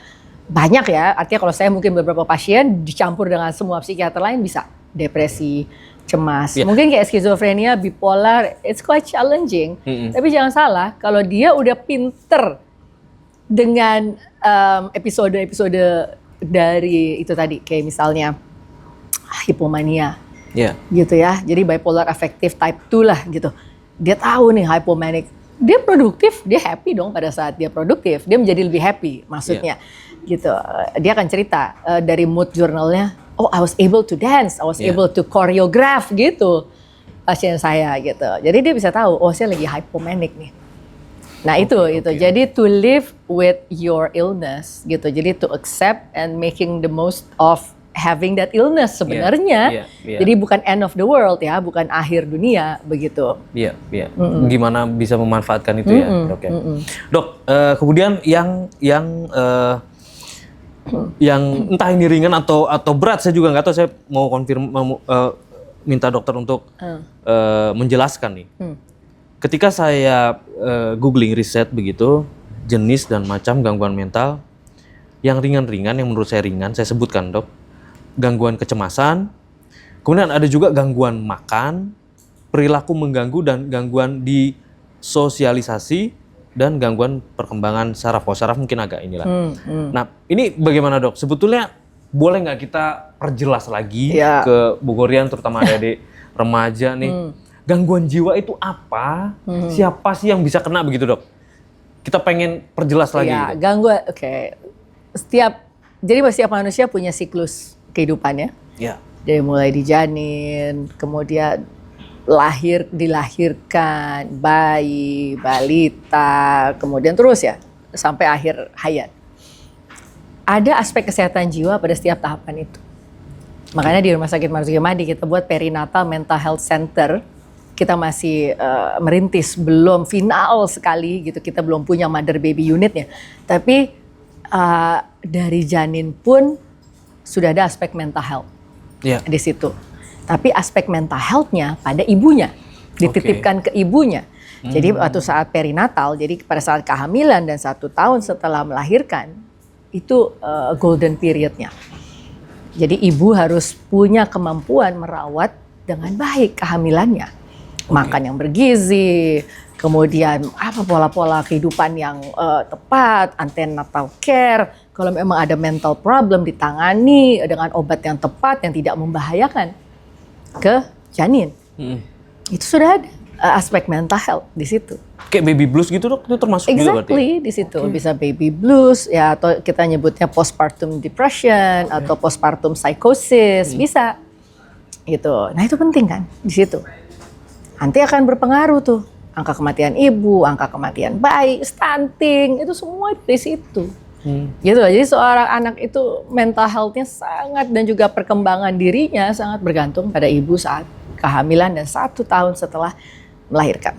Speaker 1: banyak ya, artinya kalau saya mungkin beberapa pasien dicampur dengan semua psikiater lain bisa depresi, cemas, mungkin kayak skizofrenia, bipolar, it's quite challenging. Tapi jangan salah, kalau dia udah pinter dengan episode-episode dari itu tadi, kayak misalnya hipomania, gitu ya, jadi bipolar affective type 2 lah gitu. Dia tahu nih hypomanic, dia produktif, dia happy dong pada saat dia produktif, dia menjadi lebih happy maksudnya. Gitu, dia akan cerita dari mood journalnya, oh I was able to dance, I was able to choreograph gitu pasien saya gitu. Jadi dia bisa tahu, oh saya lagi hypomanic nih. Nah itu. Jadi to live with your illness gitu. Jadi to accept and making the most of having that illness sebenarnya. Jadi bukan end of the world ya, bukan akhir dunia begitu.
Speaker 2: Iya. Gimana bisa memanfaatkan itu ya, Dok ya. Dok, kemudian yang entah ini ringan atau berat, saya juga nggak tahu. Saya mau minta dokter untuk menjelaskan nih. Ketika saya googling riset begitu, jenis dan macam gangguan mental yang ringan-ringan, yang menurut saya ringan, saya sebutkan, Dok. Gangguan kecemasan, kemudian ada juga gangguan makan, perilaku mengganggu dan gangguan di sosialisasi dan gangguan perkembangan saraf. Kalau saraf mungkin agak inilah. Nah, ini bagaimana, Dok? Sebetulnya boleh nggak kita perjelas lagi ke Bogorian, terutama adik-adik remaja nih, gangguan jiwa itu apa? Siapa sih yang bisa kena begitu, Dok? Kita pengen perjelas lagi.
Speaker 1: Ya, gangguan, jadi setiap manusia punya siklus kehidupannya. Dari mulai di janin, kemudian dilahirkan, bayi, balita, kemudian terus ya sampai akhir hayat. Ada aspek kesehatan jiwa pada setiap tahapan itu. Makanya di Rumah Sakit Marzuki Mahdi kita buat perinatal mental health center. Kita masih merintis, belum final sekali gitu. Kita belum punya mother baby unitnya. Tapi dari janin pun sudah ada aspek mental health di situ. Tapi aspek mental health-nya pada ibunya, dititipkan ke ibunya. Jadi waktu saat perinatal, jadi pada saat kehamilan dan 1 tahun setelah melahirkan, itu golden period-nya. Jadi ibu harus punya kemampuan merawat dengan baik kehamilannya. Makan yang bergizi, kemudian pola-pola kehidupan yang tepat, antenatal care. Kalau memang ada mental problem ditangani dengan obat yang tepat yang tidak membahayakan ke janin. Itu sudah ada aspek mental health di situ.
Speaker 2: Kayak baby blues gitu, Dok, itu termasuk juga berarti?
Speaker 1: Exactly, di situ bisa baby blues ya, atau kita nyebutnya postpartum depression atau postpartum psychosis, bisa. Gitu. Nah, itu penting kan di situ. Nanti akan berpengaruh tuh angka kematian ibu, angka kematian bayi, stunting, itu semua di situ. Gitu. Jadi seorang anak itu mental health-nya sangat, dan juga perkembangan dirinya sangat bergantung pada ibu saat kehamilan dan 1 tahun setelah melahirkan.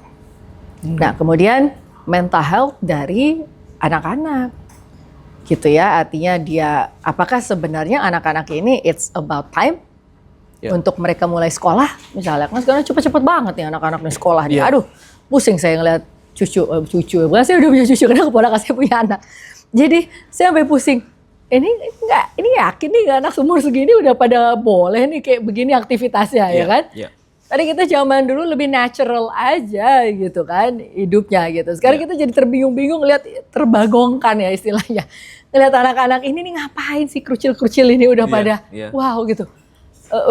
Speaker 1: Nah, kemudian mental health dari anak-anak gitu ya, artinya dia apakah sebenarnya anak-anak ini it's about time untuk mereka mulai sekolah misalnya. Kan sekarang cepet-cepet banget nih anak-anak nih sekolah nih. Aduh, pusing saya ngeliat cucu, bukan saya udah punya cucu, karena keponakan saya punya anak. Jadi saya sampai pusing. Ini yakin nih anak umur segini udah pada boleh nih kayak begini aktivitasnya ya kan? Tadi kita zaman dulu lebih natural aja gitu kan hidupnya gitu. Sekarang kita jadi terbingung-bingung lihat, terbagongkan ya istilahnya. Ngeliat anak-anak ini nih ngapain sih kerucil-kerucil ini udah pada wow gitu.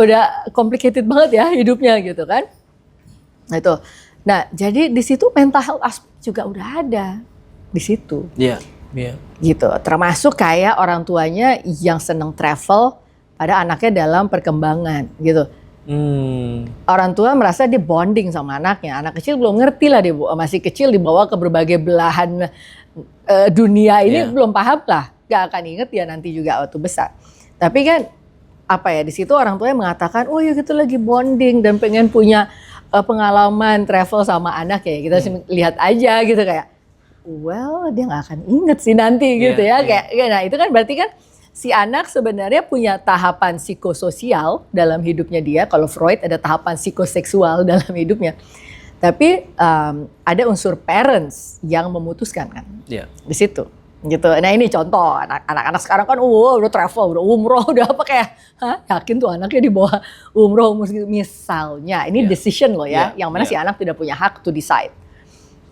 Speaker 1: Udah complicated banget ya hidupnya gitu kan. Nah itu. Nah jadi di situ mental health aspek juga udah ada di situ. Gitu, termasuk kayak orang tuanya yang seneng travel pada anaknya dalam perkembangan gitu. Orang tua merasa dia bonding sama anaknya. Anak kecil belum ngerti lah, dia masih kecil dibawa ke berbagai belahan dunia ini belum paham lah. Gak akan inget ya nanti juga waktu besar. Tapi kan di situ orang tuanya mengatakan, oh ya gitu lagi bonding dan pengen punya pengalaman travel sama anak ya. Kita lihat aja gitu kayak. Well, dia nggak akan inget sih nanti gitu ya. Nah itu kan berarti kan si anak sebenarnya punya tahapan psikososial dalam hidupnya dia. Kalau Freud ada tahapan psikoseksual dalam hidupnya. Tapi ada unsur parents yang memutuskan kan di situ. Gitu. Nah ini contoh anak-anak sekarang kan udah travel, udah umroh, udah apa kayak yakin tuh anaknya dibawa umroh misalnya. Ini decision loh ya, yang mana si anak tidak punya hak to decide.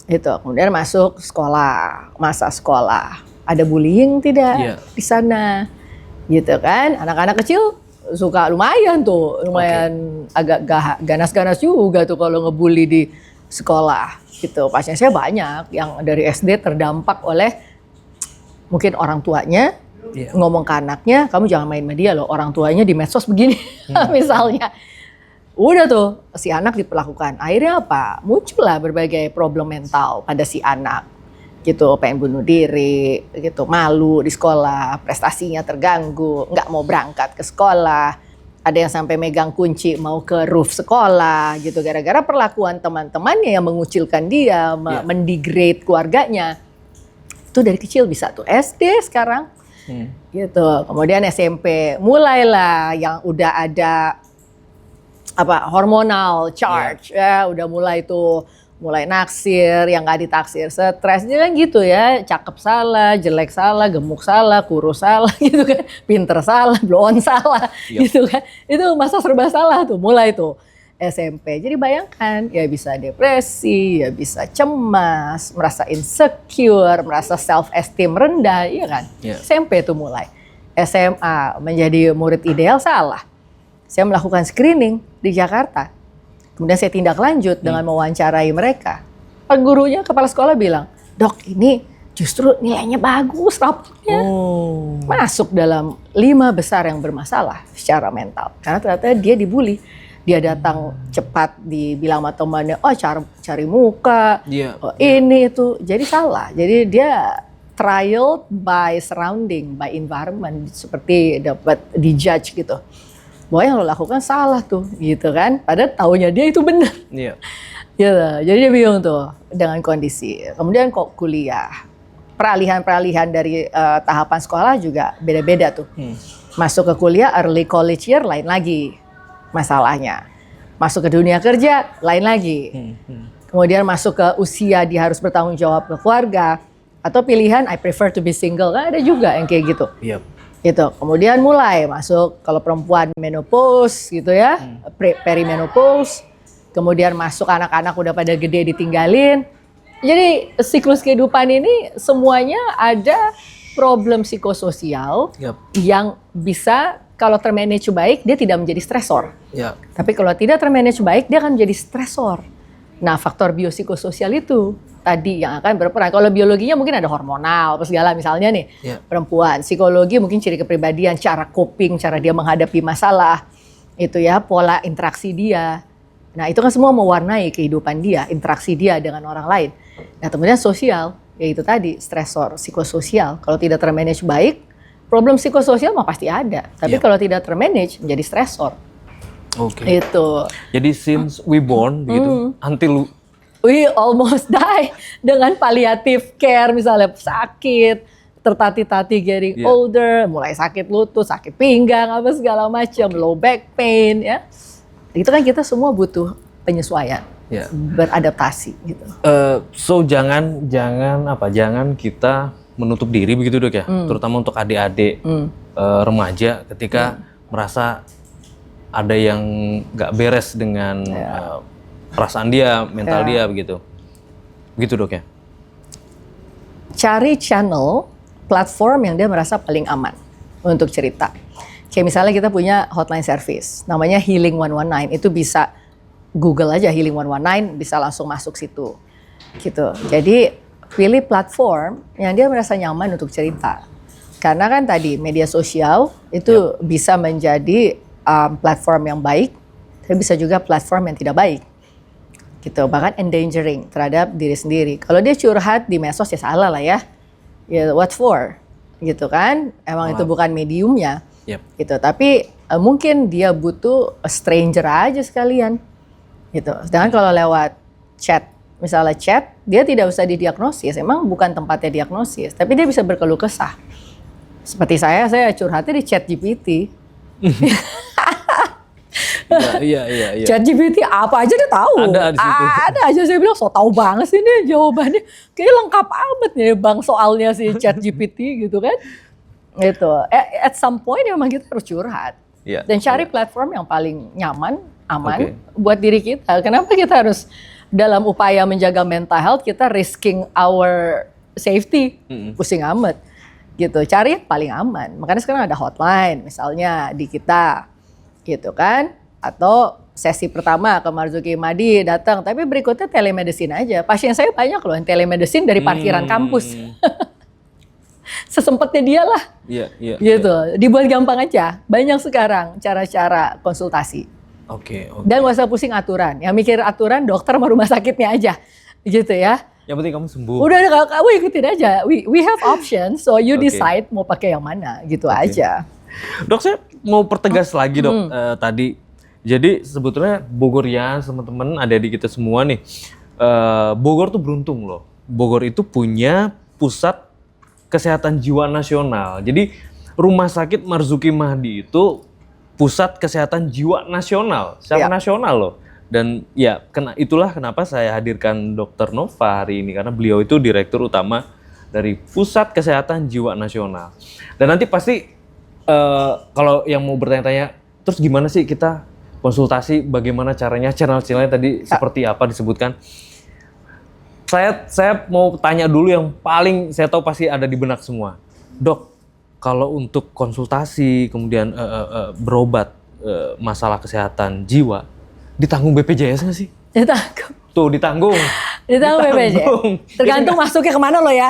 Speaker 1: Itu kemudian masuk sekolah, masa sekolah ada bullying tidak di sana gitu kan. Anak-anak kecil suka lumayan agak ganas-ganas juga tuh kalau ngebully di sekolah gitu. Pasien saya banyak yang dari SD terdampak oleh mungkin orang tuanya ngomong ke anaknya, kamu jangan main sama dia loh, orang tuanya di medsos begini misalnya. Udah tuh si anak diperlakukan. Akhirnya apa? Muncullah berbagai problem mental pada si anak. gitu, pengen bunuh diri, gitu, malu di sekolah, prestasinya terganggu, nggak mau berangkat ke sekolah, ada yang sampai megang kunci mau ke roof sekolah, gitu, gara-gara perlakuan teman-temannya yang mengucilkan dia, mendegrade keluarganya. Itu dari kecil bisa tuh, SD sekarang, gitu. Kemudian SMP mulailah yang udah ada hormonal charge, ya udah mulai naksir, yang nggak ditaksir stres, dia kan gitu ya, cakep salah, jelek salah, gemuk salah, kurus salah, gitu kan, pinter salah, blonde salah, gitu kan, itu masa serba salah tuh, mulai tuh SMP. Jadi bayangkan, ya bisa depresi, ya bisa cemas, merasa insecure, merasa self esteem rendah, iya kan? SMP tuh mulai. SMA menjadi murid ideal salah. Saya melakukan screening di Jakarta. Kemudian saya tindak lanjut dengan mewawancarai mereka. Pak gurunya, kepala sekolah bilang, "Dok, ini justru nilainya bagus, rapotnya." Masuk dalam 5 besar yang bermasalah secara mental. Karena ternyata dia dibully. Dia datang cepat, dibilang sama temannya, "Oh, cari muka, ini itu." Jadi salah. Jadi dia trial by surrounding, by environment, seperti dapat dijudge gitu. Bahwa yang lo lakukan salah tuh, gitu kan. Padahal taunya dia itu benar. Gitu. Jadi dia bingung tuh dengan kondisi. Kemudian kok kuliah. Peralihan dari tahapan sekolah juga beda-beda tuh. Masuk ke kuliah, early college year lain lagi masalahnya. Masuk ke dunia kerja lain lagi. Kemudian masuk ke usia dia harus bertanggung jawab ke keluarga. Atau pilihan I prefer to be single, kan ada juga yang kayak gitu. Gitu. Kemudian mulai masuk, kalau perempuan menopause gitu ya, perimenopause. Kemudian masuk anak-anak udah pada gede ditinggalin. Jadi siklus kehidupan ini semuanya ada problem psikososial yang bisa kalau termanage baik dia tidak menjadi stresor. Tapi kalau tidak termanage baik dia akan menjadi stresor. Nah, faktor biopsikososial itu tadi yang akan berperan. Kalau biologinya mungkin ada hormonal, apa segala misalnya nih, perempuan. Psikologi mungkin ciri kepribadian, cara coping, cara dia menghadapi masalah, itu ya, pola interaksi dia. Nah, itu kan semua mewarnai kehidupan dia, interaksi dia dengan orang lain. Nah, kemudian sosial, yaitu tadi, stresor, psikososial. Kalau tidak termanage baik, problem psikososial mah pasti ada. Tapi kalau tidak termanage, menjadi stresor. Itu.
Speaker 2: Jadi since we born, begitu, until
Speaker 1: we almost die dengan palliative care, misalnya sakit, tertati-tati getting older, mulai sakit lutut, sakit pinggang, apa segala macam, low back pain, ya. Itu kan kita semua butuh penyesuaian, beradaptasi gitu.
Speaker 2: So jangan kita menutup diri begitu Dok ya, terutama untuk adik-adik remaja ketika merasa ada yang nggak beres dengan perasaan dia, mental dia begitu Dok ya.
Speaker 1: Cari channel, platform yang dia merasa paling aman untuk cerita. Kayak misalnya kita punya hotline service, namanya Healing 119. Itu bisa Google aja Healing 119, bisa langsung masuk situ. Gitu. Jadi pilih platform yang dia merasa nyaman untuk cerita. Karena kan tadi media sosial itu bisa menjadi platform yang baik, tapi bisa juga platform yang tidak baik. Gitu, bahkan endangering terhadap diri sendiri. Kalau dia curhat di medsos ya salah lah ya. Ya what for? Gitu kan? Emang itu bukan mediumnya. Gitu. Tapi mungkin dia butuh a stranger aja sekalian. Gitu. Sedangkan kalau lewat chat, misalnya chat, dia tidak usah didiagnosis. Emang bukan tempatnya diagnosis, tapi dia bisa berkeluh kesah. Seperti saya curhatnya di chat GPT.
Speaker 2: Iya.
Speaker 1: ChatGPT apa aja dia tahu. Ada aja, saya bilang so tahu banget sih nih jawabannya. Kayaknya lengkap amat nih Bang soalnya si ChatGPT gitu kan. Gitu. At some point memang kita harus curhat. Dan cari platform yang paling nyaman, aman buat diri kita. Kenapa kita harus dalam upaya menjaga mental health kita risking our safety? Pusing amat. Gitu. Cari yang paling aman. Makanya sekarang ada hotline misalnya di kita. Gitu kan. Atau sesi pertama ke Marzuki Madi datang, tapi berikutnya telemedicine aja. Pasien saya banyak loh yang telemedicine dari parkiran kampus. Sesempatnya dia lah. Gitu. Dibuat gampang aja. Banyak sekarang cara-cara konsultasi. Dan gak usah pusing aturan. Yang mikir aturan dokter sama rumah sakitnya aja. Gitu ya.
Speaker 2: Yang penting kamu sembuh.
Speaker 1: Udah kamu ikutin aja. We have options, so you decide mau pakai yang mana gitu aja.
Speaker 2: Dok, saya mau pertegas lagi dok tadi. Jadi sebetulnya Bogorian teman-teman, adik-adik kita semua nih, Bogor tuh beruntung loh. Bogor itu punya pusat kesehatan jiwa nasional. Jadi Rumah Sakit Marzuki Mahdi itu pusat kesehatan jiwa nasional, secara nasional loh. Dan ya itulah kenapa saya hadirkan Dr. Nova hari ini, karena beliau itu direktur utama dari Pusat Kesehatan Jiwa Nasional. Dan nanti pasti kalau yang mau bertanya-tanya, terus gimana sih kita konsultasi, bagaimana caranya, channel-channelnya tadi seperti apa disebutkan. Saya mau tanya dulu yang paling saya tahu pasti ada di benak semua. Dok, kalau untuk konsultasi, kemudian berobat masalah kesehatan jiwa, ditanggung BPJS nggak sih?
Speaker 1: Ditanggung.
Speaker 2: Tuh, ditanggung.
Speaker 1: Ditanggung BPJS. Tergantung masuknya kemana lo ya.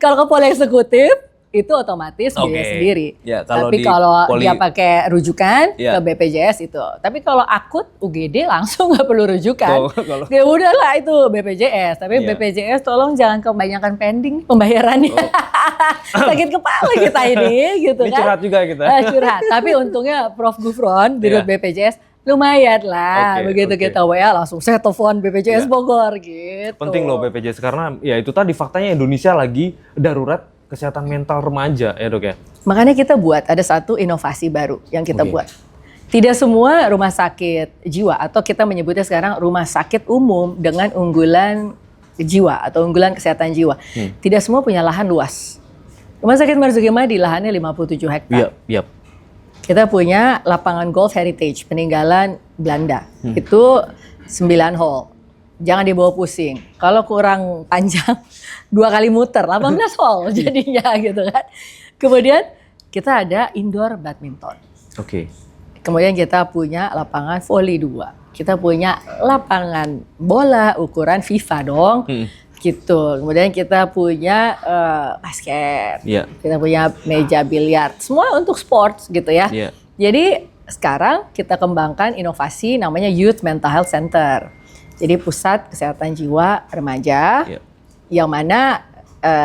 Speaker 1: Kalau ke poli eksekutif, itu otomatis biaya sendiri.
Speaker 2: Ya,
Speaker 1: tapi kalau dia pakai rujukan ke BPJS itu. Tapi kalau akut UGD langsung nggak perlu rujukan. Ya udahlah itu BPJS. Tapi BPJS tolong jangan kebanyakan pending pembayarannya. Sakit kepala kita ini gitu kan. Ini
Speaker 2: curhat juga kita.
Speaker 1: Curhat. Tapi untungnya Prof. Gufron di BPJS lumayan lah. Begitu kita WA langsung saya telepon BPJS Bogor gitu.
Speaker 2: Penting loh BPJS karena ya itu tadi faktanya Indonesia lagi darurat kesehatan mental remaja ya dok ya.
Speaker 1: Makanya kita buat ada satu inovasi baru yang kita buat. Tidak semua rumah sakit jiwa atau kita menyebutnya sekarang rumah sakit umum dengan unggulan jiwa atau unggulan kesehatan jiwa. Tidak semua punya lahan luas. Rumah sakit Marzuki Mahdi lahannya 57 hektar. Kita punya lapangan golf heritage peninggalan Belanda. Itu 9 hole. Jangan dibawa pusing. Kalau kurang panjang 2 kali muter, 18 hole jadinya gitu kan. Kemudian kita ada indoor badminton. Kemudian kita punya lapangan volley 2. Kita punya lapangan bola ukuran FIFA dong. Gitu. Kemudian kita punya basket. Kita punya meja biliar. Semua untuk sports gitu ya. Jadi sekarang kita kembangkan inovasi namanya Youth Mental Health Center. Jadi pusat kesehatan jiwa remaja yang mana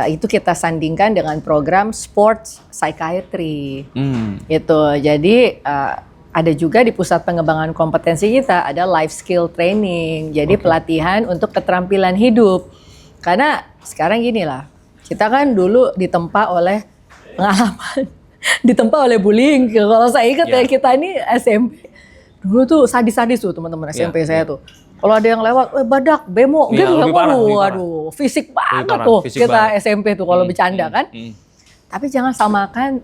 Speaker 1: itu kita sandingkan dengan program sports psychiatry. Gitu. Jadi ada juga di pusat pengembangan kompetensi kita ada life skill training. Jadi pelatihan untuk keterampilan hidup. Karena sekarang gini lah, kita kan dulu ditempa oleh pengalaman, ditempa oleh bullying. Kalau saya ingat ya kita ini SMP dulu tuh sadis-sadis tuh teman-teman SMP saya tuh. Kalau ada yang lewat, badak, bemo, gitu, waduh, fisik banget tuh kita SMP tuh kalau bercanda kan. Tapi jangan samakan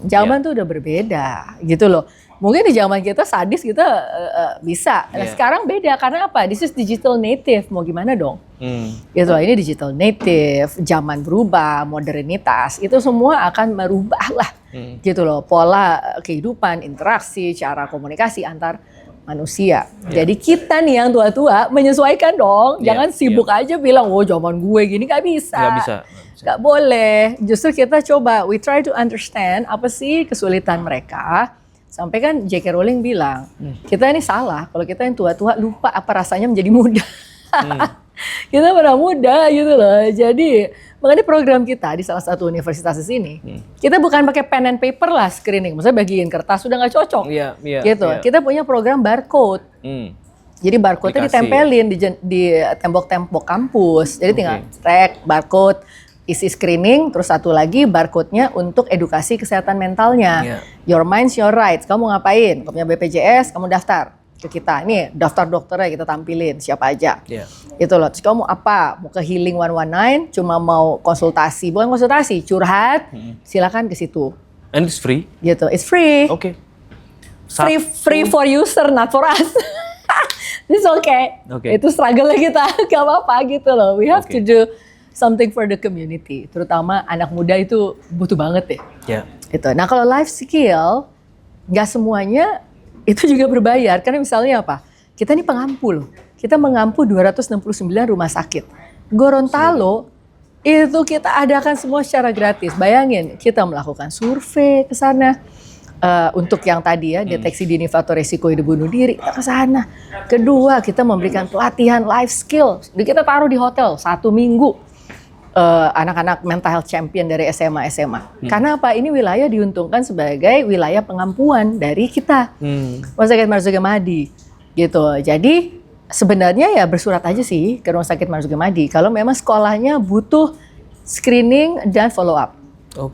Speaker 1: zaman tuh udah berbeda gitu loh. Mungkin di zaman kita sadis kita bisa, sekarang beda karena apa? This is digital native, mau gimana dong? Gitu, ini digital native, zaman berubah, modernitas, itu semua akan merubah lah, gitu loh, pola kehidupan, interaksi, cara komunikasi antar manusia. Jadi kita nih yang tua-tua menyesuaikan dong. Jangan sibuk aja bilang, oh zaman gue gini, gak bisa. Gak boleh. Justru kita coba, we try to understand apa sih kesulitan mereka. Sampai kan J.K. Rowling bilang, kita ini salah kalau kita yang tua-tua lupa apa rasanya menjadi muda. Kita pernah muda gitu loh. Jadi makanya program kita di salah satu universitas di sini, kita bukan pakai pen and paper lah screening. Maksudnya bagiin kertas sudah nggak cocok. Gitu. Kita punya program barcode. Jadi barcode-nya ditempelin di tembok-tembok kampus. Jadi tinggal track barcode, isi screening, terus satu lagi barcode-nya untuk edukasi kesehatan mentalnya. Your minds, your rights. Kamu ngapain? Kamu punya BPJS, kamu daftar ke kita. Ini daftar dokternya kita tampilin, siapa aja. Itu loh. Terus kamu mau apa? Mau ke Healing 119, cuma mau konsultasi. Bukan konsultasi, curhat, silakan ke situ.
Speaker 2: And it's free?
Speaker 1: Gitu, it's free. Free for user, not for us. It's okay. Itu struggle kita, gak apa-apa gitu loh. We have to do something for the community, terutama anak muda itu butuh banget deh. Itu. Nah kalau life skill, nggak semuanya itu juga berbayar. Karena misalnya apa? Kita ini pengampu loh. Kita mengampu 269 rumah sakit. Gorontalo itu kita adakan semua secara gratis. Bayangin, kita melakukan survei ke sana. Untuk yang tadi ya, deteksi dini faktor resiko hidup bunuh diri, kita ke sana. Kedua, kita memberikan pelatihan life skill. Jadi kita taruh di hotel 1 minggu. Anak-anak mental health champion dari SMA. Karena apa? Ini wilayah diuntungkan sebagai wilayah pengampuan dari kita. Rumah Sakit Marzuki Mahdi. Gitu. Jadi sebenarnya ya bersurat aja sih ke Rumah Sakit Marzuki Mahdi. Kalau memang sekolahnya butuh screening dan follow up.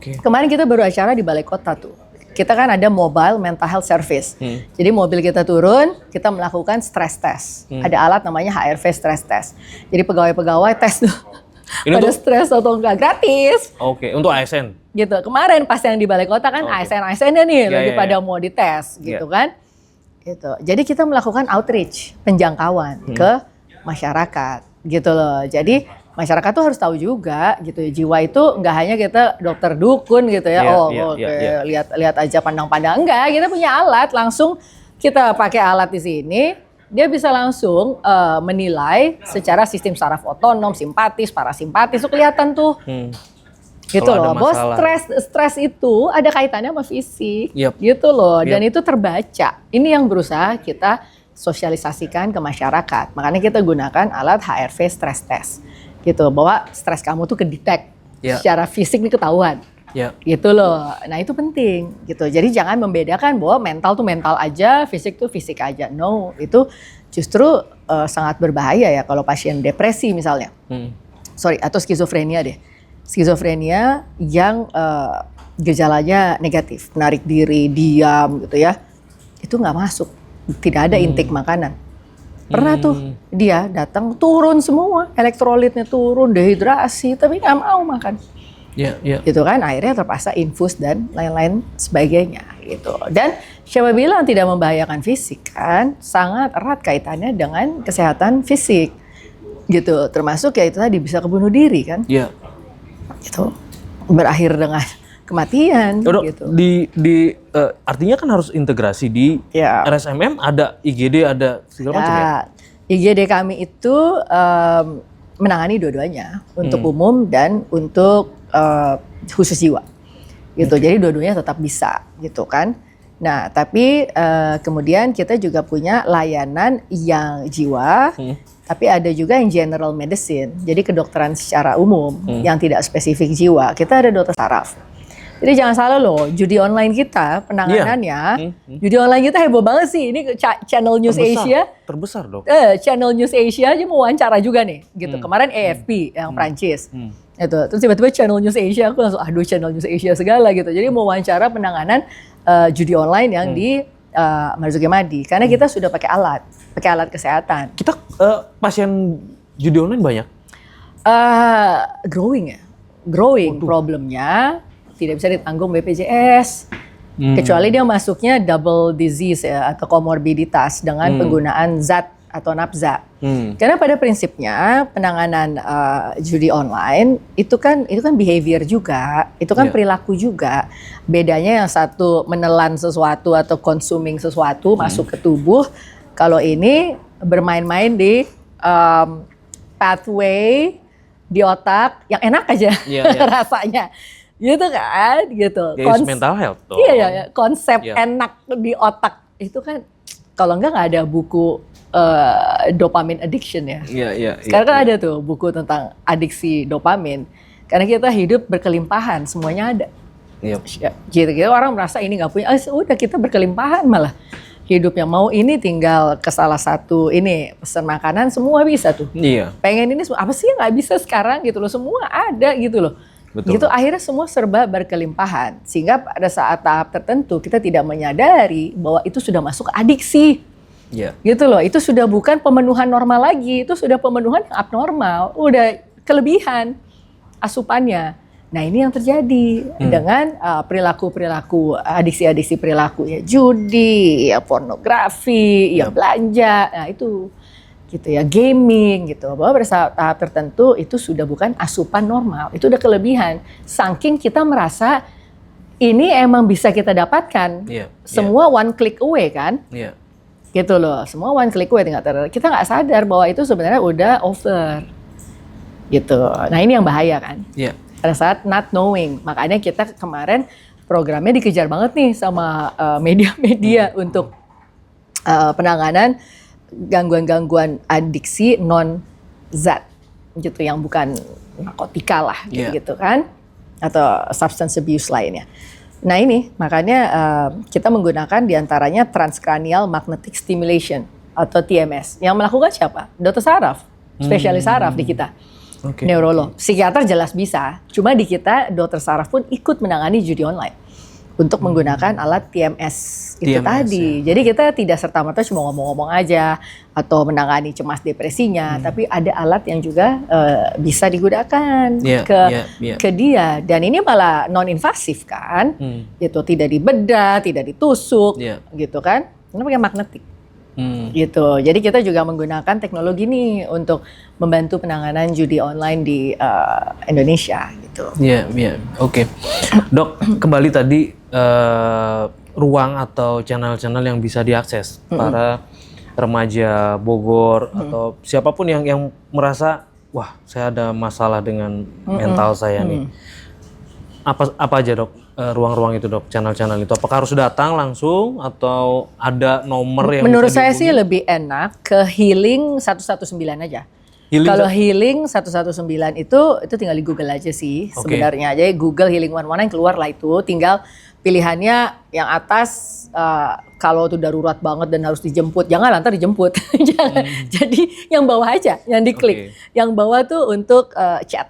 Speaker 1: Kemarin kita baru acara di Balai Kota tuh. Kita kan ada mobile mental health service. Jadi mobil kita turun, kita melakukan stress test. Ada alat namanya HRV stress test. Jadi pegawai-pegawai tes tuh.
Speaker 2: Ini
Speaker 1: pada
Speaker 2: untuk
Speaker 1: stres atau enggak, gratis.
Speaker 2: untuk ASN.
Speaker 1: Gitu. Kemarin pas yang di Balai Kota kan ASN-ASN-nya nih lagi pada mau dites gitu kan. Gitu. Jadi kita melakukan outreach, penjangkauan ke masyarakat gitu loh. Jadi masyarakat tuh harus tahu juga gitu ya, jiwa itu enggak hanya kita dokter dukun gitu ya. Lihat aja pandang-pandang, enggak, kita punya alat, langsung kita pakai alat di sini. Dia bisa langsung menilai secara sistem saraf otonom, simpatis, parasimpatis, itu kelihatan tuh. Gitu loh, bahwa stres itu ada kaitannya sama fisik, gitu loh, dan itu terbaca. Ini yang berusaha kita sosialisasikan ke masyarakat. Makanya kita gunakan alat HRV stress test, gitu, bahwa stres kamu tuh kedetek secara fisik nih ketahuan. Gitu loh. Nah itu penting gitu. Jadi jangan membedakan bahwa mental tuh mental aja, fisik tuh fisik aja. No, itu justru sangat berbahaya ya kalau pasien depresi misalnya. Atau skizofrenia deh. Skizofrenia yang gejalanya negatif, menarik diri, diam gitu ya. Itu nggak masuk. Tidak ada intake makanan. Pernah tuh dia datang turun semua, elektrolitnya turun, dehidrasi, tapi nggak mau makan. Gitu kan, akhirnya terpaksa infus dan lain-lain sebagainya gitu. Dan siapa bilang tidak membahayakan fisik kan, sangat erat kaitannya dengan kesehatan fisik gitu, termasuk ya itu tadi bisa kebunuh diri kan, gitu, berakhir dengan kematian. Gitu.
Speaker 2: Artinya kan harus integrasi di RSMM, ada IGD, ada segala macam ya.
Speaker 1: IGD kami itu menangani dua-duanya, untuk umum dan untuk khusus jiwa, gitu. Jadi dua-duanya tetap bisa, gitu kan. Nah, tapi kemudian kita juga punya layanan yang jiwa, tapi ada juga yang general medicine, jadi kedokteran secara umum yang tidak spesifik jiwa. Kita ada dokter saraf. Jadi jangan salah loh, judi online kita penanganannya, judi online kita heboh banget sih. Ini Channel News Asia.
Speaker 2: Terbesar dong.
Speaker 1: Channel News Asia aja mau wawancara juga nih, gitu. Kemarin AFP yang Prancis. Itu. Terus tiba-tiba Channel News Asia, aku langsung aduh Channel News Asia segala gitu. Jadi mau wawancara penanganan judi online yang di Marzuki Mahdi. Karena kita sudah pakai alat kesehatan.
Speaker 2: Kita pasien judi online banyak?
Speaker 1: Growing problemnya. Tidak bisa ditanggung BPJS, kecuali dia masuknya double disease ya, atau komorbiditas dengan penggunaan zat atau nafza. Karena pada prinsipnya penanganan judi online itu kan behavior juga, itu kan perilaku juga. Bedanya yang satu menelan sesuatu atau consuming sesuatu masuk ke tubuh, kalau ini bermain-main di pathway di otak yang enak aja rasanya. Gitu kan, gitu.
Speaker 2: Mental health tuh.
Speaker 1: Iya, konsep enak di otak itu kan kalau enggak ada buku dopamine addiction ya. Sekarang kan ada tuh buku tentang adiksi dopamin. Karena kita hidup berkelimpahan, semuanya ada. Gitu orang merasa ini nggak punya, udah kita berkelimpahan malah. Hidupnya mau ini tinggal ke salah satu ini pesan makanan semua bisa tuh. Pengen ini apa sih yang nggak bisa sekarang gitu loh, semua ada gitu loh.
Speaker 2: Betul.
Speaker 1: Gitu akhirnya semua serba berkelimpahan, sehingga pada saat tahap tertentu kita tidak menyadari bahwa itu sudah masuk adiksi. Gitu loh, itu sudah bukan pemenuhan normal lagi, itu sudah pemenuhan yang abnormal, udah kelebihan asupannya. Nah ini yang terjadi dengan perilaku-perilaku, adiksi-adiksi perilaku ya, judi, ya pornografi, ya belanja, nah itu. Gitu ya, gaming gitu, bahwa pada saat tahap tertentu itu sudah bukan asupan normal, itu udah kelebihan. Saking kita merasa ini emang bisa kita dapatkan, semua one click away kan, gitu loh, semua one click away, kita nggak sadar bahwa itu sebenarnya udah over, gitu. Nah ini yang bahaya kan, pada saat not knowing, makanya kita kemarin programnya dikejar banget nih sama media-media untuk penanganan gangguan-gangguan adiksi non-zat gitu, yang bukan narkotika lah gitu kan, atau substance abuse lainnya. Nah ini makanya kita menggunakan diantaranya transcranial magnetic stimulation atau TMS. Yang melakukan siapa? Dokter saraf, spesialis saraf di kita. Neurolog, psikiater jelas bisa. Cuma di kita dokter saraf pun ikut menangani judi online untuk menggunakan alat TMS itu tadi. Jadi kita tidak serta-merta cuma ngomong-ngomong aja atau menangani cemas depresinya, tapi ada alat yang juga bisa digunakan ke dia. Dan ini malah non-invasif kan, gitu, tidak dibedah, tidak ditusuk, gitu kan, ini pakai magnetik. Gitu. Jadi kita juga menggunakan teknologi ini untuk membantu penanganan judi online di Indonesia gitu.
Speaker 3: Oke. Dok, kembali tadi ruang atau channel-channel yang bisa diakses para remaja Bogor atau siapapun yang merasa, wah, saya ada masalah dengan mental saya nih. Apa aja, Dok? Ruang-ruang itu, Dok, channel-channel itu, apakah harus datang langsung atau ada nomor yang
Speaker 1: menurut
Speaker 3: bisa
Speaker 1: saya sih lebih enak ke healing 119 aja. Kalau healing 119 itu tinggal di Google aja sih sebenarnya. Jadi Google Healing 119 keluar lah itu, tinggal pilihannya yang atas kalau itu darurat banget dan harus dijemput, jangan lantar dijemput. Jangan. Jadi yang bawah aja, yang diklik. Yang bawah tuh untuk chat.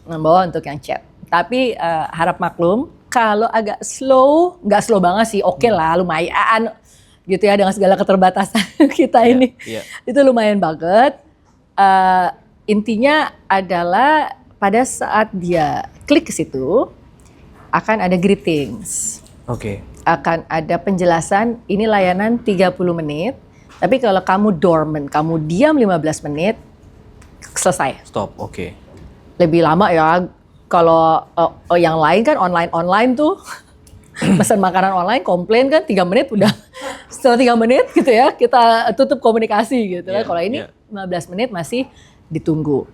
Speaker 1: Yang bawah untuk yang chat. Tapi harap maklum, kalau agak slow, nggak slow banget sih, lah, lumayan gitu ya, dengan segala keterbatasan kita ini. Itu lumayan banget. Intinya adalah pada saat dia klik ke situ, akan ada greetings. Akan ada penjelasan, ini layanan 30 menit, tapi kalau kamu dormant, kamu diam 15 menit, selesai.
Speaker 3: Stop,
Speaker 1: Lebih lama ya. Kalau yang lain kan online tuh pesan makanan online, komplain kan 3 menit udah, setelah 3 menit gitu ya kita tutup komunikasi gitu. Kalau ini 15 menit masih ditunggu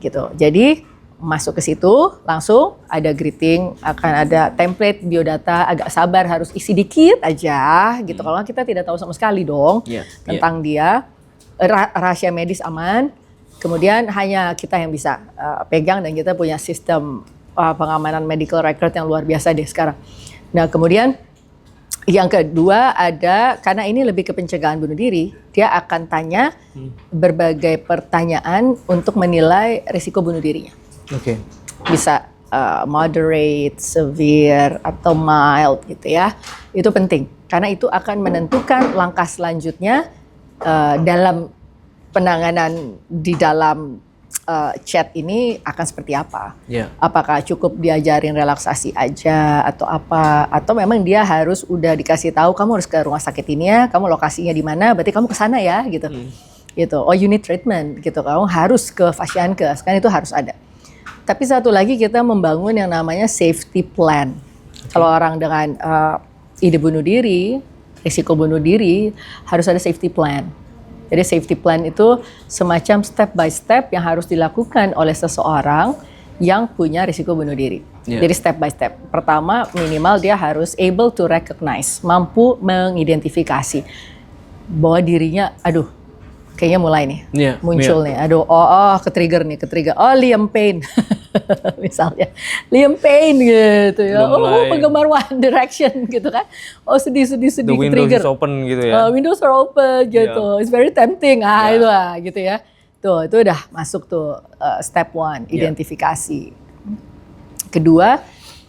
Speaker 1: gitu. Jadi masuk ke situ langsung ada greeting, akan ada template biodata, agak sabar, harus isi dikit aja gitu. Kalau kita tidak tahu sama sekali dong tentang dia, rahasia medis aman. Kemudian hanya kita yang bisa pegang, dan kita punya sistem pengamanan medical record yang luar biasa deh sekarang. Nah kemudian yang kedua ada, karena ini lebih ke pencegahan bunuh diri, dia akan tanya berbagai pertanyaan untuk menilai risiko bunuh dirinya. Bisa moderate, severe, atau mild gitu ya. Itu penting, karena itu akan menentukan langkah selanjutnya dalam penanganan di dalam chat ini akan seperti apa. Apakah cukup diajarin relaksasi aja atau apa, atau memang dia harus udah dikasih tahu kamu harus ke rumah sakit ini ya, kamu lokasinya di mana, berarti kamu ke sana ya gitu. Gitu. Oh, you need treatment gitu, kamu harus ke Fasiankes, kan itu harus ada. Tapi satu lagi kita membangun yang namanya safety plan. Kalau orang dengan ide bunuh diri, risiko bunuh diri, harus ada safety plan. Jadi safety plan itu semacam step by step yang harus dilakukan oleh seseorang yang punya risiko bunuh diri. Jadi step by step. Pertama, minimal dia harus able to recognize, mampu mengidentifikasi bahwa dirinya, aduh, kayaknya mulai nih, muncul nih. Aduh, ke-trigger nih, oh Liam Payne. Misalnya, Liam Payne gitu ya. Penggemar One Direction gitu kan. Oh sedih
Speaker 2: The windows
Speaker 1: trigger.
Speaker 2: is open gitu ya.
Speaker 1: Windows are open gitu. It's very tempting. Itu lah gitu ya. Tuh, itu udah masuk tuh step one, identifikasi. Kedua,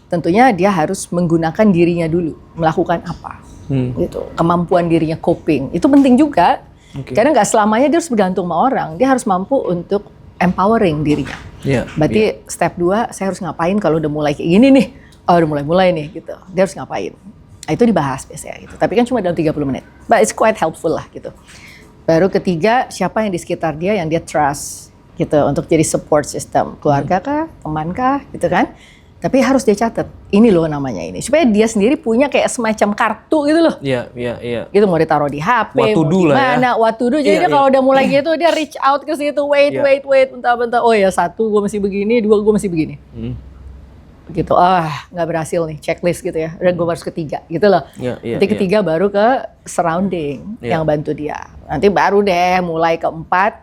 Speaker 1: tentunya dia harus menggunakan dirinya dulu, melakukan apa. Gitu. Kemampuan dirinya coping. Itu penting juga. Karena nggak selamanya dia harus bergantung sama orang. Dia harus mampu untuk empowering dirinya. Berarti step 2, saya harus ngapain kalau udah mulai kayak gini nih. Oh udah mulai nih gitu. Dia harus ngapain. Nah, itu dibahas biasanya gitu. Tapi kan cuma dalam 30 menit. But it's quite helpful lah gitu. Baru ketiga, siapa yang di sekitar dia yang dia trust gitu. Untuk jadi support system. Keluarga kah? Teman kah? Gitu kan. Tapi harus dia catat, ini loh namanya ini. Supaya dia sendiri punya kayak semacam kartu gitu loh. Gitu mau ditaruh di HP,
Speaker 3: What to do
Speaker 1: mau di mana, what to do. Jadi dia kalau udah mulai gitu, dia reach out ke situ, wait, bentar. Oh ya 1 gue masih begini, 2 gue masih begini. gitu, nggak berhasil nih, checklist gitu ya, dan gue harus ketiga gitu loh. Nanti ketiga baru ke surrounding yang bantu dia. Nanti baru deh mulai keempat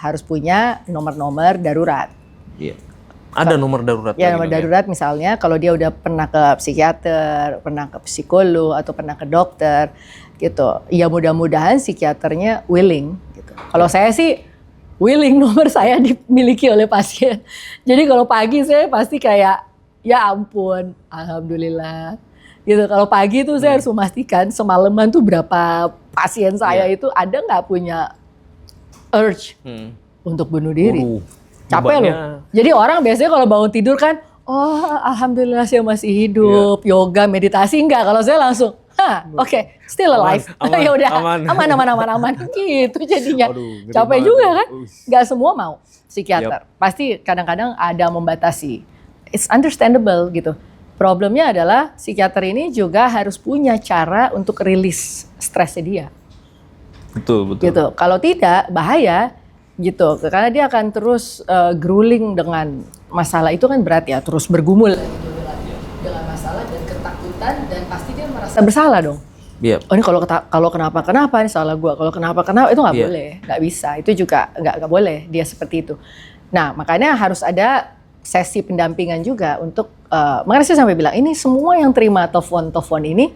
Speaker 1: harus punya nomor-nomor darurat.
Speaker 3: Ada nomor darurat.
Speaker 1: Ya nomor darurat misalnya kalau dia udah pernah ke psikiater, pernah ke psikolog atau pernah ke dokter gitu. Ya mudah-mudahan psikiaternya willing gitu. Kalau saya sih willing nomor saya dimiliki oleh pasien. Jadi kalau pagi saya pasti kayak ya ampun, alhamdulillah. Gitu. Kalau pagi tuh saya harus memastikan semalaman tuh berapa pasien saya itu ada nggak punya urge untuk bunuh diri. Capek loh. Jadi orang biasanya kalau bangun tidur kan, alhamdulillah saya masih hidup, yoga, meditasi enggak. Kalau saya langsung, oke, still alive. Ya udah, aman gitu jadinya. Capek juga kan? Nggak semua mau psikiater. Pasti kadang-kadang ada membatasi. It's understandable gitu. Problemnya adalah psikiater ini juga harus punya cara untuk rilis stresnya dia.
Speaker 3: Betul.
Speaker 1: Gitu. Kalau tidak bahaya gitu. Karena dia akan terus grueling dengan masalah itu kan berat ya, terus bergumul dengan masalah dan ketakutan dan pasti dia merasa bersalah dong. Oh ini kalau kenapa ini salah gua. Kalau kenapa itu nggak boleh, nggak bisa. Itu juga nggak boleh dia seperti itu. Nah makanya harus ada sesi pendampingan juga untuk makanya saya sampai bilang ini semua yang terima telepon ini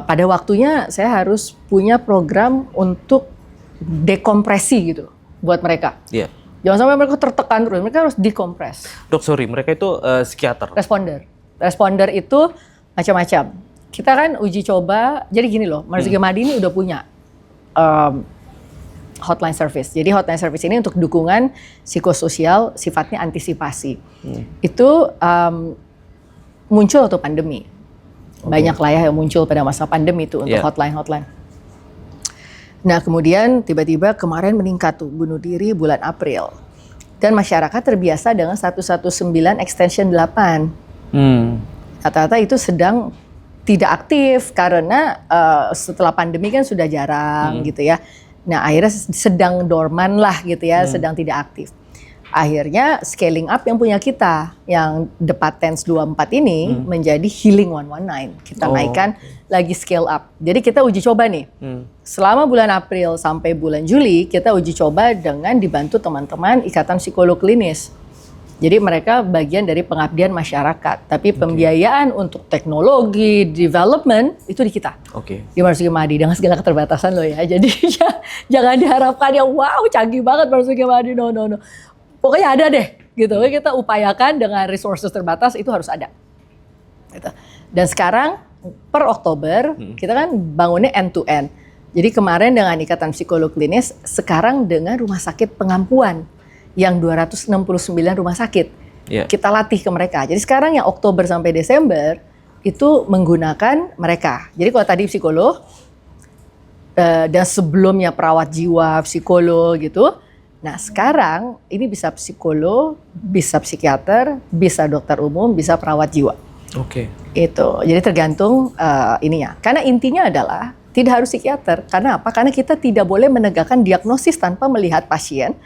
Speaker 1: pada waktunya saya harus punya program untuk dekompresi gitu buat mereka. Jangan sampai mereka tertekan terus, mereka harus dekompres.
Speaker 3: Dok, sorry, mereka itu psikiater.
Speaker 1: Responder itu macam-macam. Kita kan uji coba, jadi gini loh, Marzuki Mahdi ini udah punya hotline service. Jadi hotline service ini untuk dukungan psikososial, sifatnya antisipasi. Itu muncul waktu pandemi. Banyak lah ya yang muncul pada masa pandemi itu untuk hotline. Nah kemudian tiba-tiba kemarin meningkat tuh bunuh diri bulan April. Dan masyarakat terbiasa dengan 119 extension 8. Rata-rata itu sedang tidak aktif karena setelah pandemi kan sudah jarang gitu ya. Nah akhirnya sedang dorman lah gitu ya, sedang tidak aktif. Akhirnya scaling up yang punya kita, yang The Patents 24 ini menjadi Healing 119. Kita naikkan lagi scale up. Jadi kita uji coba nih, selama bulan April sampai bulan Juli kita uji coba dengan dibantu teman-teman Ikatan Psikolog Klinis. Jadi mereka bagian dari pengabdian masyarakat, tapi pembiayaan untuk teknologi, development itu di kita. Di Marzuki Mahdi dengan segala keterbatasan loh ya. Jadi jangan diharapkan yang wow canggih banget Marzuki Mahdi, no. Pokoknya ada deh gitu. Kita upayakan dengan resources terbatas itu harus ada. Gitu. Dan sekarang per Oktober kita kan bangunnya end to end. Jadi kemarin dengan Ikatan Psikolog Klinis, sekarang dengan rumah sakit pengampuan yang 269 rumah sakit. Kita latih ke mereka. Jadi sekarang yang Oktober sampai Desember itu menggunakan mereka. Jadi kalau tadi psikolog dan sebelumnya perawat jiwa, psikolog gitu. Nah sekarang ini bisa psikolog, bisa psikiater, bisa dokter umum, bisa perawat jiwa. Itu. Jadi tergantung ininya. Karena intinya adalah tidak harus psikiater. Karena apa? Karena kita tidak boleh menegakkan diagnosis tanpa melihat pasien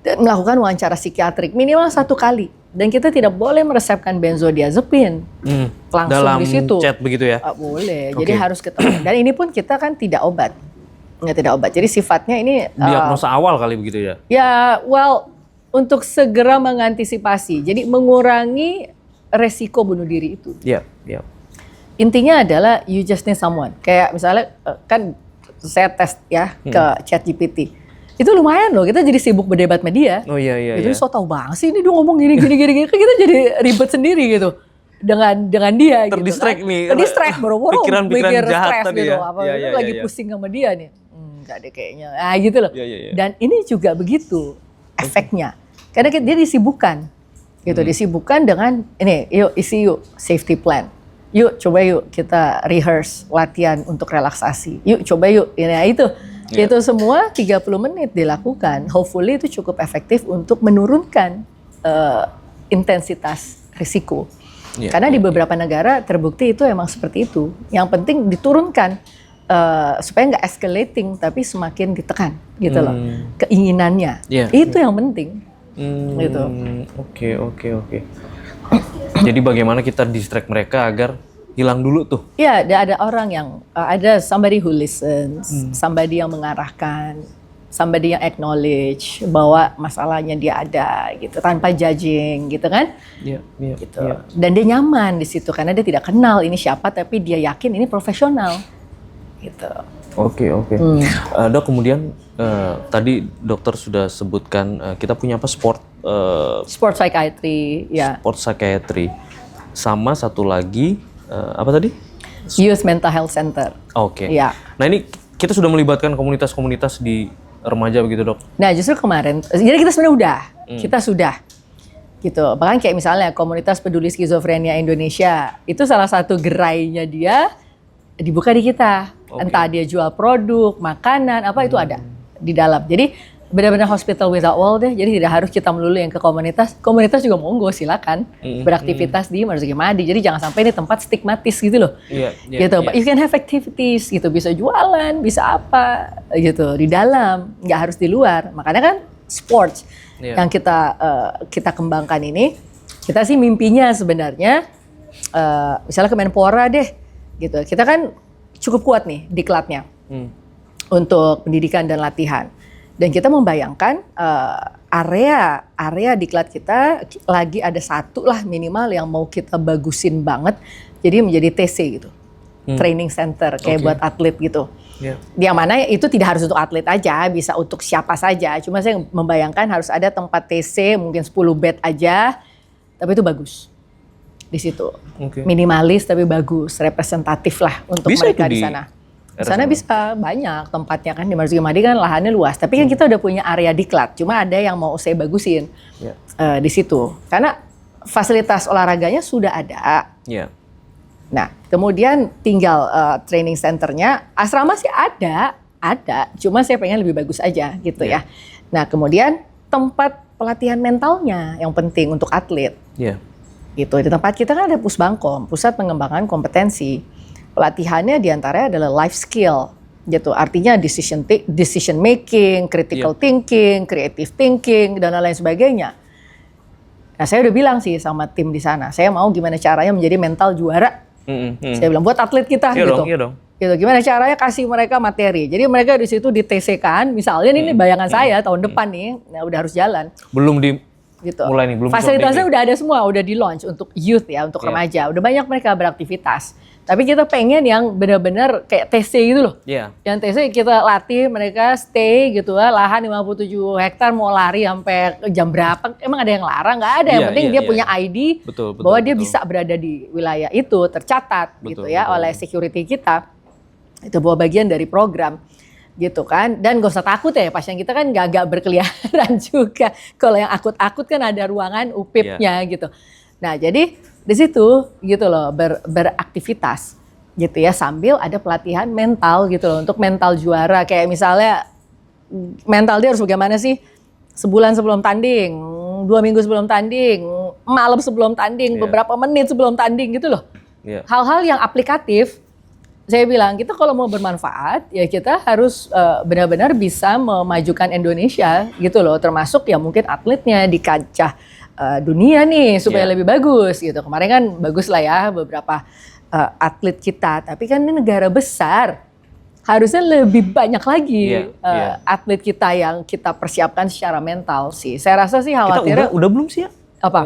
Speaker 1: dan melakukan wawancara psikiatrik minimal 1 kali. Dan kita tidak boleh meresepkan benzodiazepin langsung
Speaker 3: dalam
Speaker 1: di situ.
Speaker 3: Dalam chat begitu ya?
Speaker 1: Boleh. Jadi harus ketemu. Dan ini pun kita kan tidak obat. Tidak obat. Jadi sifatnya ini
Speaker 3: diagnosa awal kali begitu ya?
Speaker 1: Ya, untuk segera mengantisipasi. Jadi mengurangi resiko bunuh diri itu. Intinya adalah you just need someone. Kayak misalnya kan saya tes ya ke ChatGPT. Itu lumayan loh, kita jadi sibuk berdebat media. Itu so tau banget sih ini dia ngomong gini. Kan kita jadi ribet sendiri gitu. Dengan dia
Speaker 3: terdistract
Speaker 1: gitu kan.
Speaker 3: nih.
Speaker 1: Terdistract boro-boro
Speaker 3: Pikiran-pikiran jahat
Speaker 1: stres
Speaker 3: tadi
Speaker 1: gitu.
Speaker 3: ya.
Speaker 1: Lagi pusing sama dia nih. Enggak deh kayaknya. Gitu loh. Dan ini juga begitu efeknya. Karena dia disibukkan. Gitu, disibukkan dengan ini, yuk isi yuk safety plan. Yuk coba yuk kita rehearse latihan untuk relaksasi. Yuk coba yuk ini itu. Itu semua 30 menit dilakukan. Hopefully itu cukup efektif untuk menurunkan intensitas risiko. Karena di beberapa negara terbukti itu emang seperti itu. Yang penting diturunkan supaya nggak escalating tapi semakin ditekan gitu loh. Keinginannya. Itu yang penting. Gitu.
Speaker 3: Oke. Jadi bagaimana kita distract mereka agar hilang dulu tuh?
Speaker 1: Iya, ada orang yang ada somebody who listens, somebody yang mengarahkan, somebody yang acknowledge bahwa masalahnya dia ada gitu tanpa judging gitu kan?
Speaker 3: Iya,
Speaker 1: Gitu. Dan dia nyaman di situ karena dia tidak kenal ini siapa tapi dia yakin ini profesional. Gitu.
Speaker 3: Oke. Dok, kemudian tadi dokter sudah sebutkan kita punya apa sport
Speaker 1: Psychiatry, ya.
Speaker 3: sport psychiatry. Sama satu lagi apa tadi?
Speaker 1: Youth Mental Health Center.
Speaker 3: Oke.
Speaker 1: Ya.
Speaker 3: Nah, ini kita sudah melibatkan komunitas-komunitas di remaja begitu, Dok?
Speaker 1: Nah, justru kemarin, jadi kita sebenarnya kita sudah, gitu. Bahkan kayak misalnya komunitas peduli skizofrenia Indonesia, itu salah satu gerainya dia dibuka di kita. Entah dia jual produk, makanan, apa itu ada di dalam. Jadi benar-benar hospital without wall deh. Jadi tidak harus kita melulu yang ke komunitas. Komunitas juga monggo silakan beraktivitas di Marzuki Mahdi. Jadi jangan sampai ini tempat stigmatis gitu loh. Gitu. But you can have activities gitu. Bisa jualan, bisa apa gitu di dalam. Nggak harus di luar. Makanya kan sports yang kita kembangkan ini. Kita sih mimpinya sebenarnya misalnya Kemenpora deh gitu. Kita kan cukup kuat nih diklatnya untuk pendidikan dan latihan. Dan kita membayangkan area diklat kita lagi ada satu lah minimal yang mau kita bagusin banget. Jadi menjadi TC gitu, training center kayak buat atlet gitu. Yang mana itu tidak harus untuk atlet aja, bisa untuk siapa saja. Cuma saya membayangkan harus ada tempat TC mungkin 10 bed aja, tapi itu bagus di situ. Minimalis tapi bagus, representatif lah untuk
Speaker 3: bisa
Speaker 1: mereka di sana. Di sana bisa banyak tempatnya kan, di Marzuki Mahdi kan lahannya luas. Tapi kan kita udah punya area diklat, cuma ada yang mau saya bagusin di situ. Karena fasilitas olahraganya sudah ada. Nah, kemudian tinggal training centernya, asrama sih ada. Cuma saya pengen lebih bagus aja gitu ya. Nah, kemudian tempat pelatihan mentalnya yang penting untuk atlet. Gitu. Di tempat kita kan ada Pusbangkom, Pusat Pengembangan Kompetensi. Pelatihannya diantaranya adalah life skill, gitu. Artinya decision making, critical thinking, creative thinking, dan lain sebagainya. Nah, saya udah bilang sih sama tim di sana, saya mau gimana caranya menjadi mental juara. Saya bilang buat atlet kita gitu. Gitu. Gimana caranya kasih mereka materi. Jadi mereka di situ di TC-kan, misalnya ini bayangan saya tahun depan nih, nah udah harus jalan.
Speaker 3: Belum di
Speaker 1: gitu.
Speaker 3: Mulai nih, belum
Speaker 1: fasilitasnya udah ada semua, udah di launch untuk youth ya, untuk remaja. Udah banyak mereka beraktivitas. Tapi kita pengen yang benar-benar kayak TC gitu loh. Yang TC kita latih mereka stay gitu lah, lahan 57 hektar mau lari sampai jam berapa? Emang ada yang larang? Nggak ada. Yang penting dia punya ID bahwa dia bisa berada di wilayah itu, tercatat gitu ya oleh security kita. Itu bahwa bagian dari program. Gitu kan, dan gak usah takut ya, pasien kita kan gak berkeliaran juga. Kalau yang akut-akut kan ada ruangan UPIP-nya gitu. Nah, jadi di situ gitu loh beraktivitas gitu ya, sambil ada pelatihan mental gitu loh untuk mental juara. Kayak misalnya mental dia harus bagaimana sih? Sebulan sebelum tanding, 2 minggu sebelum tanding, malam sebelum tanding, beberapa menit sebelum tanding gitu loh. Hal-hal yang aplikatif. Saya bilang, kita kalau mau bermanfaat, ya kita harus benar-benar bisa memajukan Indonesia gitu loh. Termasuk ya mungkin atletnya di kancah dunia nih, supaya lebih bagus gitu. Kemarin kan bagus lah ya beberapa atlet kita. Tapi kan ini negara besar, harusnya lebih banyak lagi atlet kita yang kita persiapkan secara mental sih. Saya rasa sih khawatirnya.
Speaker 3: Kita udah belum sih ya?
Speaker 1: Apa?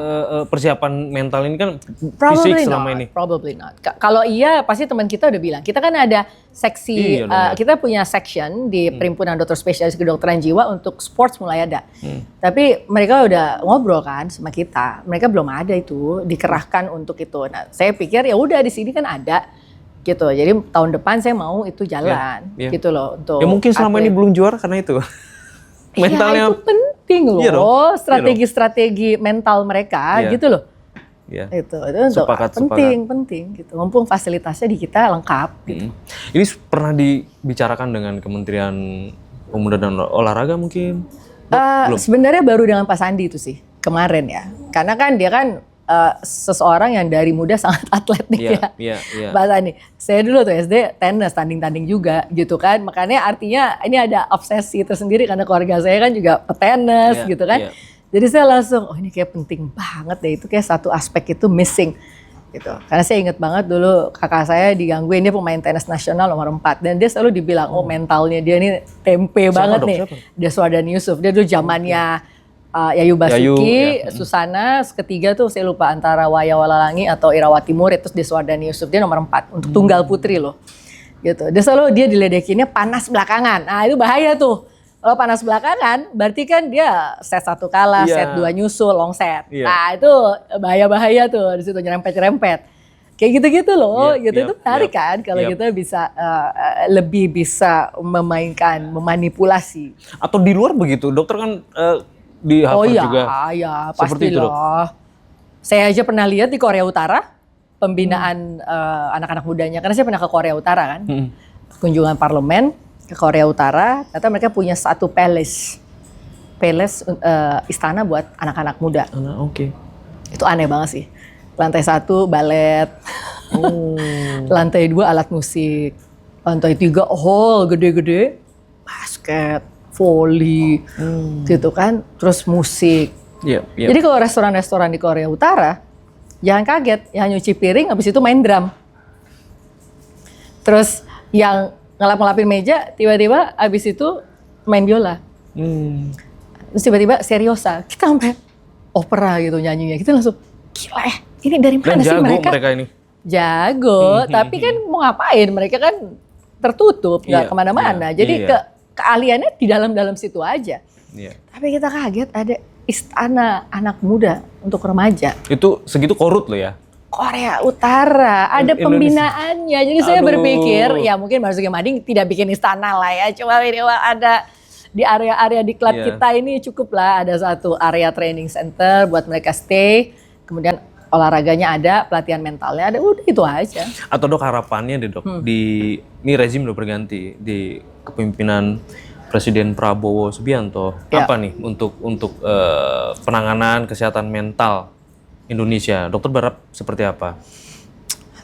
Speaker 3: Persiapan mental ini kan fisik selama ini.
Speaker 1: Probably not. Kalau iya pasti teman kita udah bilang. Kita kan ada seksi, kita punya section di Perhimpunan Dokter Spesialis Kedokteran Jiwa untuk sports mulai ada. Tapi mereka udah ngobrol kan sama kita. Mereka belum ada itu dikerahkan untuk itu. Nah, saya pikir ya udah di sini kan ada gitu. Jadi tahun depan saya mau itu jalan gitu loh untuk.
Speaker 3: Ya mungkin selama ini belum juara karena itu. Mentalnya
Speaker 1: itu penting loh, strategi-strategi mental mereka gitu loh. Itu untuk penting gitu. Mumpung fasilitasnya di kita lengkap gitu.
Speaker 3: Ini pernah dibicarakan dengan Kementerian Pemuda dan Olahraga mungkin? Belum.
Speaker 1: Sebenarnya baru dengan Pak Sandi itu sih kemarin ya. Karena kan dia kan seseorang yang dari muda sangat atletik Pak Sandi. Saya dulu tuh SD tenis, tanding-tanding juga gitu kan. Makanya artinya ini ada obsesi tersendiri karena keluarga saya kan juga petenis gitu kan. Jadi saya langsung, oh ini kayak penting banget deh, itu kayak satu aspek itu missing gitu. Karena saya inget banget dulu kakak saya digangguin, dia pemain tenis nasional nomor 4 dan dia selalu dibilang, oh mentalnya dia ini tempe banget nih. Deswardan Yusuf, dia dulu zamannya Yayu Basuki, Susana, ketiga tuh saya lupa antara Waya Walalangi atau Irawati Murid, terus Deswardan Yusuf, dia nomor 4 untuk tunggal putri loh. Gitu. Dia diledekinnya panas belakangan. Nah, itu bahaya tuh. Kalau panas belakangan, berarti kan dia set 1 kalah, set 2 nyusul, long set. Nah itu bahaya-bahaya tuh, di situ nyerempet-nyerempet. Kayak gitu-gitu loh, itu menarik kan kalau kita bisa lebih bisa memainkan, memanipulasi.
Speaker 3: Atau di luar begitu, dokter kan di Harvard juga.
Speaker 1: Oh iya, pasti loh. Saya aja pernah lihat di Korea Utara, pembinaan anak-anak mudanya, karena saya pernah ke Korea Utara kan, kunjungan parlemen, ke Korea Utara, ternyata mereka punya satu palace istana buat anak-anak muda.
Speaker 3: Oke.
Speaker 1: Itu aneh banget sih. Lantai 1 balet, lantai 2 alat musik, lantai 3 hall gede-gede, basket, volley, gitu kan, terus musik. Jadi kalau restoran-restoran di Korea Utara, jangan kaget, yang nyuci piring habis itu main drum. Terus yang ngelap-ngelapin meja, tiba-tiba abis itu main biola. Terus tiba-tiba seriosa, kita sampai opera gitu nyanyinya. Kita langsung, gila ini dari mana sih mereka?
Speaker 3: Ini.
Speaker 1: Jago, tapi kan mau ngapain? Mereka kan tertutup, nggak kemana-mana. Jadi keahliannya di dalam situ aja. Tapi kita kaget ada istana anak muda untuk remaja.
Speaker 3: Itu segitu korut loh ya?
Speaker 1: Korea Utara, ada pembinaannya. Jadi saya berpikir, ya mungkin Marzuki Mading tidak bikin istana lah ya. Cuma ini ada di area-area di klub kita ini cukup lah. Ada satu area training center buat mereka stay. Kemudian olahraganya ada, pelatihan mentalnya ada, udah itu aja.
Speaker 3: Atau dok harapannya deh dok, ini rezim udah berganti di kepemimpinan Presiden Prabowo Subianto. Apa nih untuk penanganan kesehatan mental Indonesia, dokter berharap seperti apa?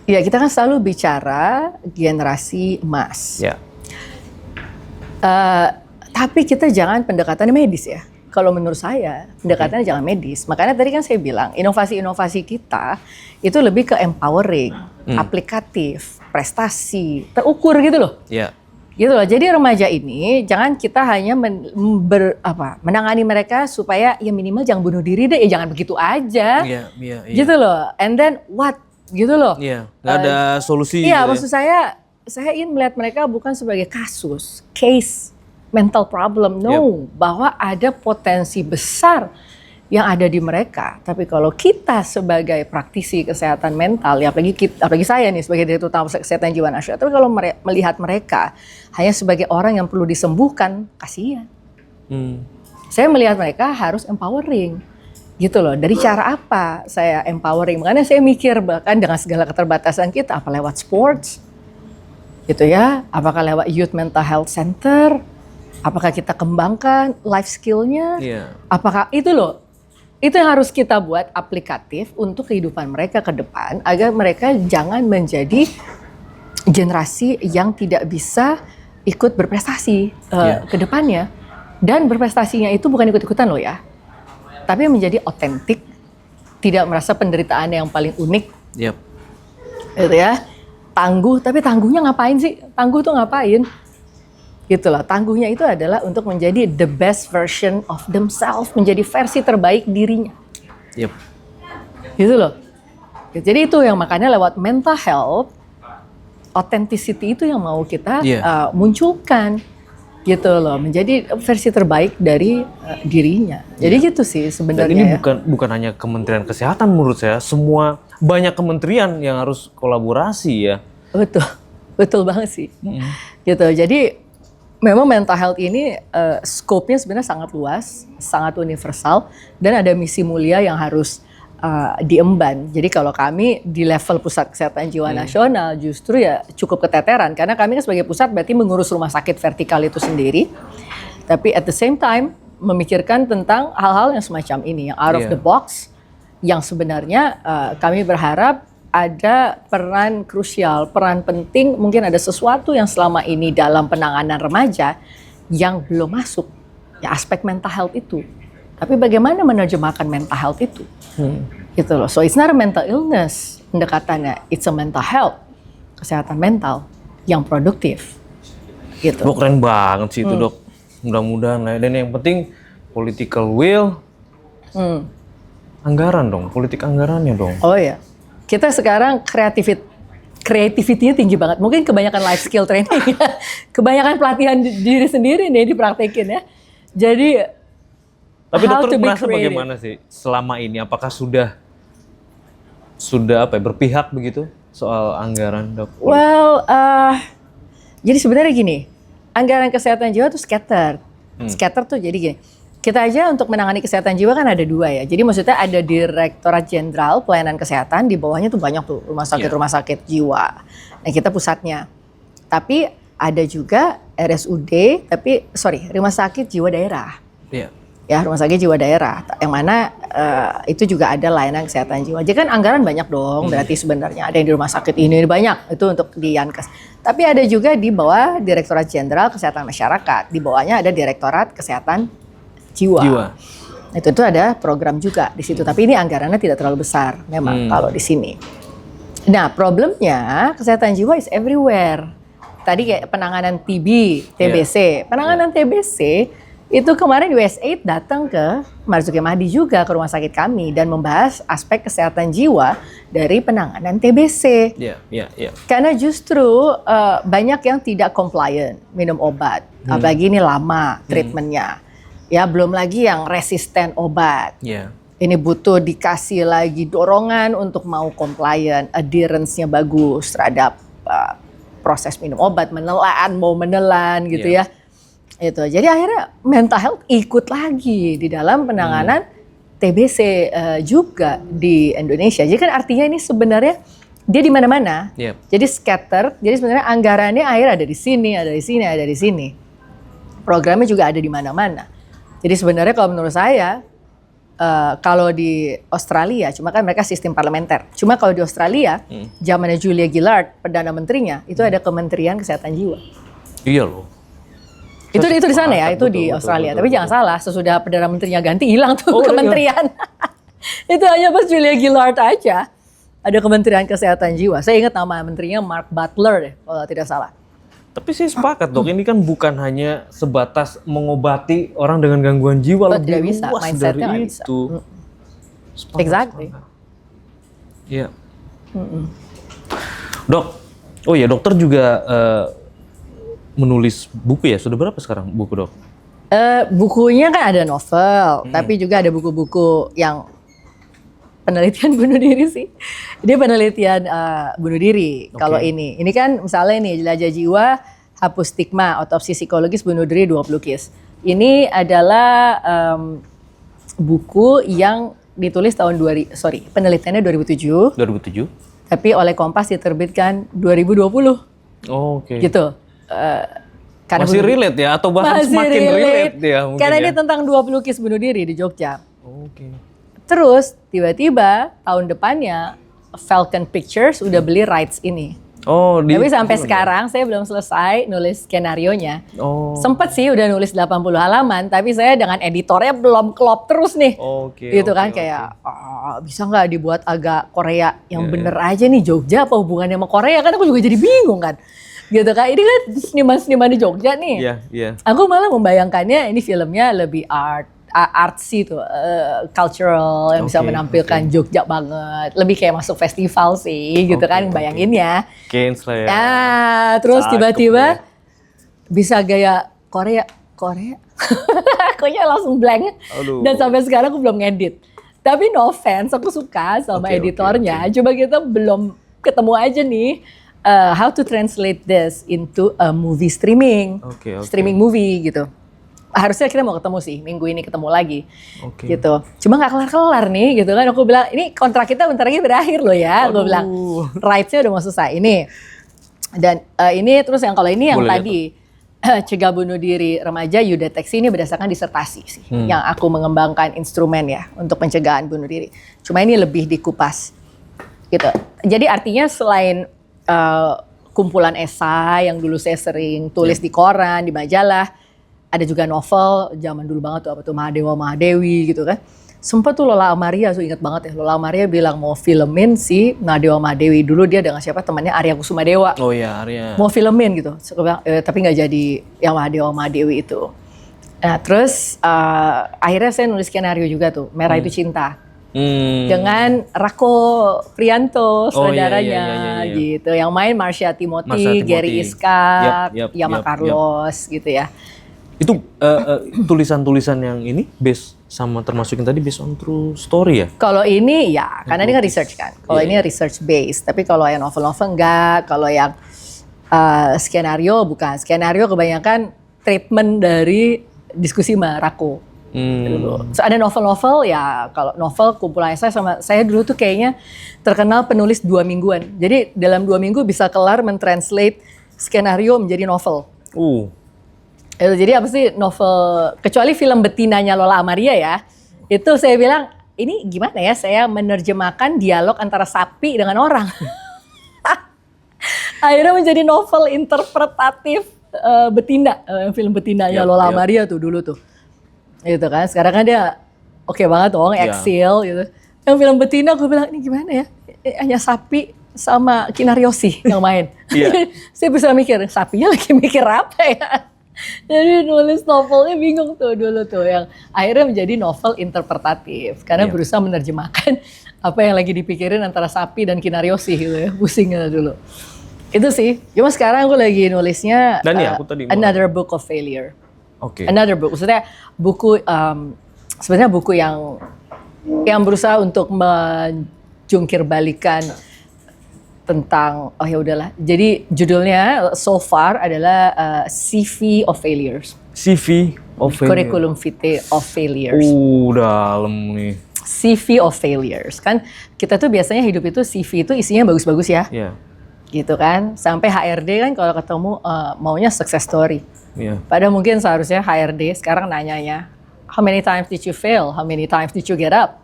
Speaker 1: Ya kita kan selalu bicara generasi emas. Tapi kita jangan pendekatannya medis ya. Kalau menurut saya pendekatannya jangan medis. Makanya tadi kan saya bilang inovasi-inovasi kita itu lebih ke empowering, aplikatif, prestasi, terukur gitu loh. Gitu loh. Jadi remaja ini jangan kita hanya menangani mereka supaya ya minimal jangan bunuh diri deh, ya jangan begitu aja. Gitu loh. And then what? Gitu loh.
Speaker 3: Nggak ada solusi.
Speaker 1: Iya, maksud saya ingin melihat mereka bukan sebagai case mental problem, bahwa ada potensi besar yang ada di mereka. Tapi kalau kita sebagai praktisi kesehatan mental, ya apalagi saya nih sebagai Direktur Utama Kesehatan Jiwa Nasional, tapi kalau melihat mereka hanya sebagai orang yang perlu disembuhkan, kasihan. Saya melihat mereka harus empowering, gitu loh. Dari cara apa saya empowering? Makanya saya mikir bahkan dengan segala keterbatasan kita, apa lewat sports, gitu ya? Apakah lewat Youth Mental Health Center? Apakah kita kembangkan life skill-nya? Apakah itu loh? Itu yang harus kita buat aplikatif untuk kehidupan mereka ke depan agar mereka jangan menjadi generasi yang tidak bisa ikut berprestasi ke depannya. Dan berprestasinya itu bukan ikut-ikutan loh ya. Tapi menjadi otentik, tidak merasa penderitaan yang paling unik. Gitu ya. Tangguh, tapi tangguhnya ngapain sih? Tangguh tuh ngapain? Gitu loh, tangguhnya itu adalah untuk menjadi the best version of themselves, menjadi versi terbaik dirinya. Gitu loh. Jadi itu yang makanya lewat mental health, authenticity itu yang mau kita munculkan. Gitu loh, menjadi versi terbaik dari dirinya. Jadi gitu sih sebenarnya. Dan
Speaker 3: ini bukan hanya Kementerian Kesehatan menurut saya, semua banyak kementerian yang harus kolaborasi ya. Betul banget sih. Gitu. Jadi memang mental health ini scope-nya sebenarnya sangat luas, sangat universal, dan ada misi mulia yang harus diemban. Jadi kalau kami di level Pusat Kesehatan Jiwa Nasional justru ya cukup keteteran, karena kami kan sebagai pusat berarti mengurus rumah sakit vertikal itu sendiri, tapi at the same time memikirkan tentang hal-hal yang semacam ini, yang out of the box, yang sebenarnya kami berharap ada peran krusial, peran penting, mungkin ada sesuatu yang selama ini dalam penanganan remaja yang belum masuk, ya aspek mental health itu.
Speaker 1: Tapi bagaimana menerjemahkan mental health itu? Gitu loh. So it's not a mental illness pendekatannya, it's a mental health, kesehatan mental yang produktif. Gitu.
Speaker 3: Dok, keren banget sih itu dok. Mudah-mudahan lah. Dan yang penting political will, anggaran dong, politik anggarannya dong.
Speaker 1: Oh ya, kita sekarang creativity-nya tinggi banget. Mungkin kebanyakan life skill training, kebanyakan pelatihan diri sendiri nih dipraktekin ya. Jadi,
Speaker 3: Tapi
Speaker 1: how
Speaker 3: dokter
Speaker 1: to be
Speaker 3: merasa
Speaker 1: creative.
Speaker 3: bagaimana sih selama ini? Apakah sudah apa ya, berpihak begitu soal anggaran dok?
Speaker 1: Well, jadi sebenarnya gini, anggaran kesehatan jiwa tuh scattered. Scattered tuh jadi gini, kita aja untuk menangani kesehatan jiwa kan ada 2 ya. Jadi maksudnya ada Direktorat Jenderal Pelayanan Kesehatan, di bawahnya tuh banyak tuh rumah sakit jiwa. Nah kita pusatnya. Tapi ada juga RSUD, rumah sakit jiwa daerah.
Speaker 3: Iya.
Speaker 1: Ya, rumah sakit jiwa daerah, yang mana itu juga ada layanan kesehatan jiwa. Jadi kan anggaran banyak dong, berarti sebenarnya ada yang di rumah sakit ini banyak, itu untuk di Yankes. Tapi ada juga di bawah Direktorat Jenderal Kesehatan Masyarakat, di bawahnya ada Direktorat Kesehatan Jiwa. Itu ada program juga di situ, tapi ini anggarannya tidak terlalu besar memang kalau di sini. Nah, problemnya kesehatan jiwa is everywhere. Tadi kayak penanganan TB, TBC. Penanganan TBC itu kemarin USAID datang ke Marzuki Mahdi juga ke rumah sakit kami dan membahas aspek kesehatan jiwa dari penanganan TBC.
Speaker 3: Iya.
Speaker 1: Karena justru banyak yang tidak compliant minum obat, apalagi ini lama treatmentnya. Ya belum lagi yang resisten obat.
Speaker 3: Iya.
Speaker 1: Ini butuh dikasih lagi dorongan untuk mau compliant, adherence-nya bagus terhadap proses minum obat, mau menelan gitu ya. Itu. Jadi akhirnya mental health ikut lagi di dalam penanganan TBC juga di Indonesia. Jadi kan artinya ini sebenarnya dia di mana-mana. Jadi scatter. Jadi sebenarnya anggarannya akhirnya ada di sini, ada di sini, ada di sini. Programnya juga ada di mana-mana. Jadi sebenarnya kalau menurut saya kalau di Australia, cuma kan mereka sistem parlementer. Cuma kalau di Australia, zamannya Julia Gillard, Perdana Menterinya, itu ada Kementerian Kesehatan Jiwa.
Speaker 3: Iya loh.
Speaker 1: Itu di sana ya, itu di Australia. Tapi jangan salah, sesudah Perdana Menterinya ganti hilang tuh kementerian. Itu hanya pas Julia Gillard aja ada Kementerian Kesehatan Jiwa. Saya ingat nama menterinya Mark Butler deh, kalau tidak salah.
Speaker 3: Tapi saya sepakat dok, ini kan bukan hanya sebatas mengobati orang dengan gangguan jiwa, lebih
Speaker 1: tidak bisa,
Speaker 3: luas
Speaker 1: mindsetnya
Speaker 3: dari
Speaker 1: nggak bisa.
Speaker 3: itu.
Speaker 1: Exactly.
Speaker 3: Iya. Dok, oh ya dokter juga menulis buku ya, sudah berapa sekarang buku dok?
Speaker 1: Bukunya kan ada novel, tapi juga ada buku-buku yang penelitian bunuh diri sih. Dia penelitian bunuh diri. Kalau ini kan misalnya nih Jelajah Jiwa, Hapus Stigma, Otopsi Psikologis Bunuh Diri 2 Pelukis. Ini adalah buku yang ditulis penelitiannya 2007.
Speaker 3: 2007.
Speaker 1: Tapi oleh Kompas diterbitkan 2020.
Speaker 3: Oke.
Speaker 1: Gitu. Karena
Speaker 3: masih relate ya atau bahkan semakin relate ya mungkin
Speaker 1: karena
Speaker 3: ya?
Speaker 1: ini tentang 2 pelukis bunuh diri di Jogja.
Speaker 3: Oke.
Speaker 1: Terus tiba-tiba tahun depannya Falcon Pictures udah beli rights ini. Tapi sampai sekarang saya belum selesai nulis skenarionya. Sempet sih udah nulis 80 halaman, tapi saya dengan editornya belum klop terus nih. Gitu kan kayak bisa nggak dibuat agak Korea yang bener aja nih, Jogja apa hubungannya sama Korea, kan aku juga jadi bingung kan. Gitu kan, ini kan seniman-seniman di Jogja nih.
Speaker 3: Iya.
Speaker 1: Aku malah membayangkannya ini filmnya lebih artsy tuh, cultural yang bisa menampilkan Jogja banget. Lebih kayak masuk festival sih, gitu kan, bayanginnya.
Speaker 3: Keynes lah ya.
Speaker 1: Terus tiba-tiba bisa gaya Korea. Akunya langsung blank. Dan sampai sekarang aku belum ngedit. Tapi no offense, aku suka sama editornya. Coba kita belum ketemu aja nih. How to translate this into a movie streaming, streaming movie gitu. Harusnya kita mau ketemu sih, minggu ini ketemu lagi, gitu. Cuma nggak kelar-kelar nih, gitu kan. Aku bilang, ini kontrak kita bentar lagi berakhir loh ya. Aku bilang, rights-nya udah mau selesai ini. Dan ini terus yang kalau ini yang tadi, cegah bunuh diri remaja eudeteksi, ini berdasarkan disertasi sih. Yang aku mengembangkan instrumen ya, untuk pencegahan bunuh diri. Cuma ini lebih dikupas, gitu. Jadi artinya selain kumpulan esai yang dulu saya sering tulis di koran, di majalah, ada juga novel zaman dulu banget tuh apa tuh Mahadewa Mahadewi gitu kan. Sempat tuh Lola Amaria, tuh ingat banget ya, Lola Amaria bilang mau filmin si Mahadewa Mahadewi. Dulu dia dengan siapa, temannya Arya Kusuma Dewa.
Speaker 3: Oh iya, Arya.
Speaker 1: Mau filmin gitu, tapi nggak jadi yang Mahadewa Mahadewi itu. Nah terus akhirnya saya nulis skenario juga tuh, Merah Itu Cinta. Dengan Rako Prianto, saudaranya gitu. Yang main Marsha Timothy, Gary Iskak, Yama Carlos gitu ya.
Speaker 3: Itu tulisan-tulisan yang ini based sama termasuk yang tadi based on true story ya?
Speaker 1: Kalau ini ya, karena ini kan research kan. Kalau ini research based, tapi kalau yang novel-novel enggak, kalau yang skenario bukan. Skenario kebanyakan treatment dari diskusi sama Rako. So, ada novel-novel ya, kalau novel kumpulan saya dulu tuh kayaknya terkenal penulis 2 mingguan. Jadi dalam 2 minggu bisa kelar mentranslate skenario menjadi novel. Jadi apa sih novel, kecuali film betinanya Lola Amaria ya, itu saya bilang ini gimana ya saya menerjemahkan dialog antara sapi dengan orang. Akhirnya menjadi novel interpretatif betina, film betinanya Lola Amaria tuh dulu tuh. Gitu kan, sekarang kan dia oke banget dong, Exile gitu. Yang film betina gue bilang ini gimana ya, hanya sapi sama Kinaryosi yang main. Saya bisa mikir, sapinya lagi mikir apa ya. Jadi nulis novelnya bingung tuh dulu tuh, yang akhirnya menjadi novel interpretatif. Karena berusaha menerjemahkan apa yang lagi dipikirin antara sapi dan Kinaryosi gitu ya, pusingnya dulu. Itu sih, cuma sekarang aku lagi nulisnya Another Book of Failure. Another book, maksudnya buku sebenarnya buku yang berusaha untuk menjungkir balikan tentang ya udahlah. Jadi judulnya so far adalah CV of Failures.
Speaker 3: CV of Failures.
Speaker 1: Curriculum vitae of Failures.
Speaker 3: Dalam nih.
Speaker 1: CV of Failures. Kan kita tuh biasanya hidup itu CV itu isinya bagus-bagus ya. Gitu kan. Sampai HRD kan kalau ketemu maunya success story. Padahal mungkin seharusnya HRD sekarang nanyanya, how many times did you fail? How many times did you get up?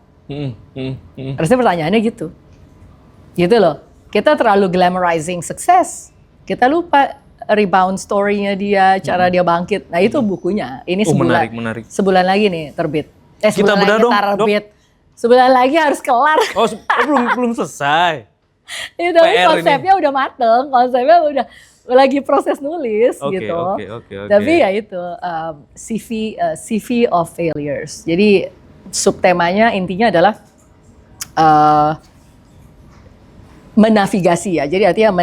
Speaker 1: Harusnya pertanyaannya gitu. Gitu loh. Kita terlalu glamorizing sukses. Kita lupa rebound story-nya dia, cara dia bangkit. Nah itu bukunya. Ini sebulan,
Speaker 3: menarik.
Speaker 1: Sebulan lagi nih terbit.
Speaker 3: Kita bedah dong, terbit.
Speaker 1: Sebulan lagi harus kelar.
Speaker 3: Belum selesai.
Speaker 1: Itu konsepnya udah mateng, konsepnya udah lagi proses nulis gitu. Tapi ya itu CV of Failures. Jadi subtemanya intinya adalah menavigasi ya. Jadi artinya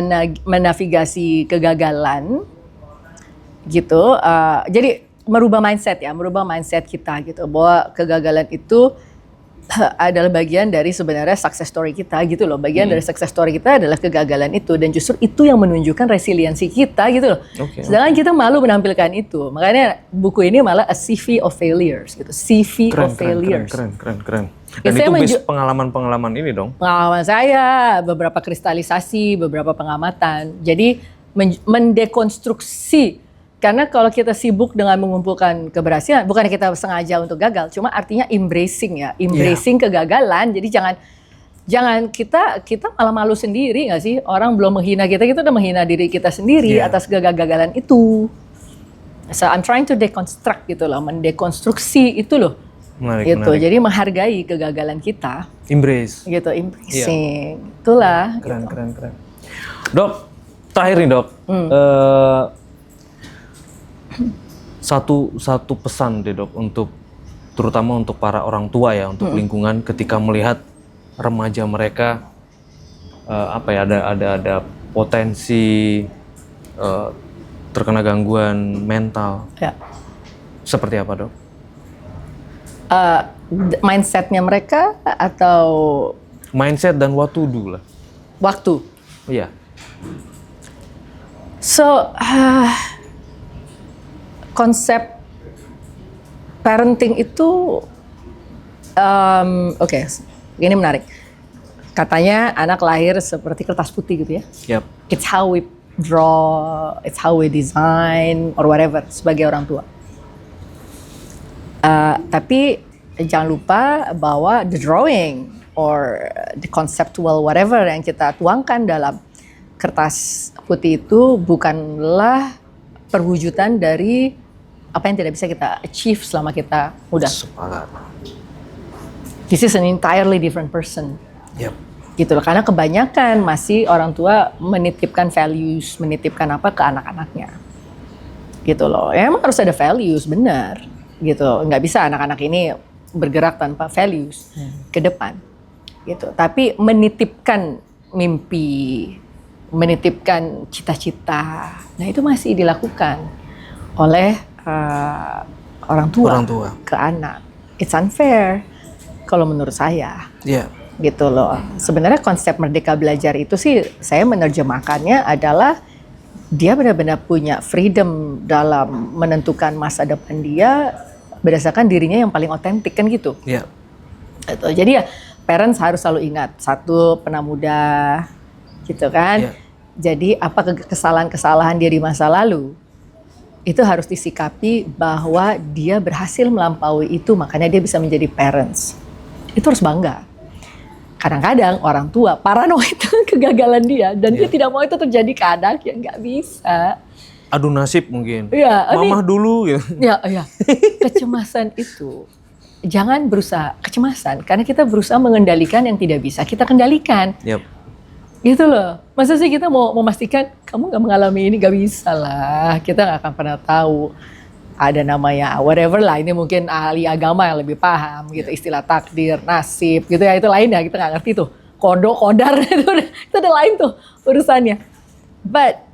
Speaker 1: menavigasi kegagalan gitu. Jadi merubah mindset kita gitu, bahwa kegagalan itu adalah bagian dari sebenarnya success story kita gitu loh. Bagian dari success story kita adalah kegagalan itu, dan justru itu yang menunjukkan resiliensi kita gitu loh. Sedangkan kita malu menampilkan itu. Makanya buku ini malah a CV of failures gitu. CV of failures.
Speaker 3: Keren. Dan itu based pengalaman-pengalaman ini dong.
Speaker 1: Pengalaman saya, beberapa kristalisasi, beberapa pengamatan. Jadi mendekonstruksi. Karena kalau kita sibuk dengan mengumpulkan keberhasilan, bukan kita sengaja untuk gagal, cuma artinya embracing kegagalan. Jadi jangan kita malah malu sendiri nggak sih? Orang belum menghina kita udah menghina diri kita sendiri atas kegagalan itu. So I'm trying to deconstruct gitu loh, mendekonstruksi itu loh. Menarik. Jadi menghargai kegagalan kita.
Speaker 3: Embrace.
Speaker 1: Gitu, embracing. Itulah.
Speaker 3: Keren. Dok, terakhir nih dok. Satu pesan deh dok, terutama untuk para orang tua ya, untuk lingkungan ketika melihat remaja mereka ada potensi terkena gangguan mental. Seperti apa dok?
Speaker 1: Mindsetnya mereka atau
Speaker 3: mindset dan what to do lah.
Speaker 1: Waktu.
Speaker 3: Iya.
Speaker 1: So konsep parenting itu, ini menarik. Katanya anak lahir seperti kertas putih gitu ya. It's how we draw, it's how we design, or whatever, sebagai orang tua. Tapi jangan lupa bahwa the drawing, or the conceptual whatever yang kita tuangkan dalam kertas putih itu bukanlah perwujudan dari apa yang tidak bisa kita achieve selama kita muda.
Speaker 3: Sepakat.
Speaker 1: This is an entirely different person.
Speaker 3: Yep.
Speaker 1: Gitu loh, karena kebanyakan masih orang tua menitipkan values, menitipkan apa ke anak-anaknya. Gitu loh, ya emang harus ada values, benar. Gitu, nggak bisa anak-anak ini bergerak tanpa values ke depan. Gitu, tapi menitipkan mimpi, menitipkan cita-cita, nah itu masih dilakukan oleh orang tua ke anak. It's unfair kalau menurut saya.
Speaker 3: Iya.
Speaker 1: Gitu loh. Sebenarnya konsep merdeka belajar itu sih saya menerjemahkannya adalah dia benar-benar punya freedom dalam menentukan masa depan dia berdasarkan dirinya yang paling otentik kan gitu.
Speaker 3: Iya.
Speaker 1: Gitu. Jadi ya parents harus selalu ingat, satu pernah muda gitu kan.
Speaker 3: Iya.
Speaker 1: Jadi apa kesalahan-kesalahan dia di masa lalu itu harus disikapi bahwa dia berhasil melampaui itu, makanya dia bisa menjadi parents. Itu harus bangga. Kadang-kadang orang tua paranoid kegagalan dia dan dia tidak mau itu terjadi ke anak, ya nggak bisa.
Speaker 3: Adu nasib mungkin.
Speaker 1: Iya,
Speaker 3: Mamah dulu gitu.
Speaker 1: Ya, kecemasan itu jangan berusaha kecemasan karena kita berusaha mengendalikan yang tidak bisa kita kendalikan.
Speaker 3: Yep.
Speaker 1: Gitu loh. Masa sih kita mau memastikan kamu nggak mengalami ini, nggak bisa lah. Kita nggak akan pernah tahu. Ada namanya whatever lah, ini mungkin ahli agama yang lebih paham gitu, istilah takdir, nasib gitu ya, itu lain ya, kita nggak ngerti tuh. Kodar itu ada lain tuh urusannya. But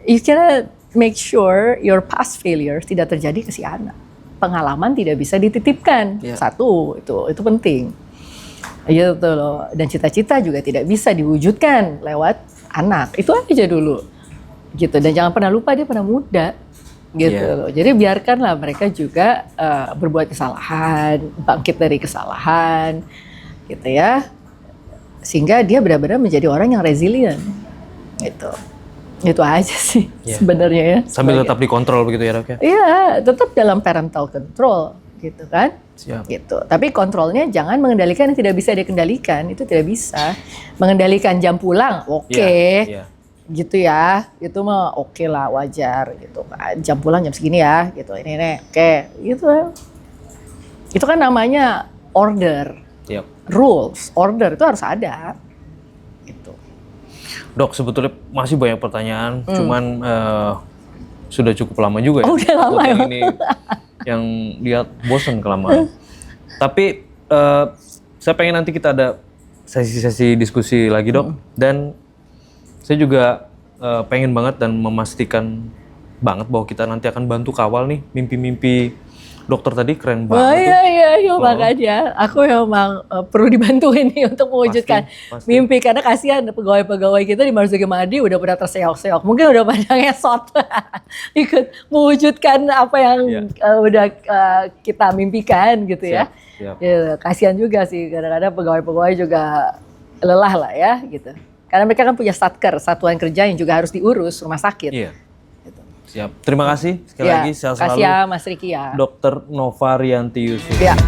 Speaker 1: you can make sure your past failures tidak terjadi ke si anak. Pengalaman tidak bisa dititipkan. Satu, itu penting. Gitu loh. Dan cita-cita juga tidak bisa diwujudkan lewat anak. Itu aja dulu. Gitu. Dan jangan pernah lupa dia pernah muda. Gitu loh. Jadi biarkanlah mereka juga berbuat kesalahan, bangkit dari kesalahan. Gitu ya. Sehingga dia benar-benar menjadi orang yang resilient. Gitu. Itu aja sih sebenarnya ya.
Speaker 3: Sambil tetap dikontrol begitu ya, Dok ya?
Speaker 1: Iya, tetap dalam parental control gitu kan.
Speaker 3: Siap.
Speaker 1: Gitu. Tapi kontrolnya jangan mengendalikan yang tidak bisa dikendalikan, itu tidak bisa. Mengendalikan jam pulang, oke. Gitu ya. Itu mah oke lah, wajar gitu kan. Jam pulang jam segini ya, gitu. Ini oke, gitu. Itu kan namanya order. Rules, order itu harus ada. Gitu.
Speaker 3: Dok, sebetulnya masih banyak pertanyaan, cuman sudah cukup lama juga ya.
Speaker 1: Oh, udah lama ya.
Speaker 3: Ini yang lihat bosan kelamaan. Tapi saya pengen nanti kita ada sesi-sesi diskusi lagi, Dok. Dan saya juga pengen banget dan memastikan banget bahwa kita nanti akan bantu kawal nih mimpi-mimpi dokter tadi, keren banget.
Speaker 1: Oh iya, makanya aku memang perlu dibantuin nih untuk mewujudkan mimpi, karena kasihan pegawai-pegawai kita di Marzuki Mahdi udah pada terseok-seok, mungkin udah pada ngesot ikut mewujudkan apa yang udah kita mimpikan gitu ya. Ya. Kasihan juga sih, kadang-kadang pegawai-pegawai juga lelah lah ya gitu. Karena mereka kan punya satker, satuan kerja yang juga harus diurus rumah sakit.
Speaker 3: Iya. Siap. Terima kasih sekali lagi. Sehat selalu.
Speaker 1: Terima kasih ya Mas Riki ya.
Speaker 3: Dr. Nova Rianti Yusuf.
Speaker 1: Ya.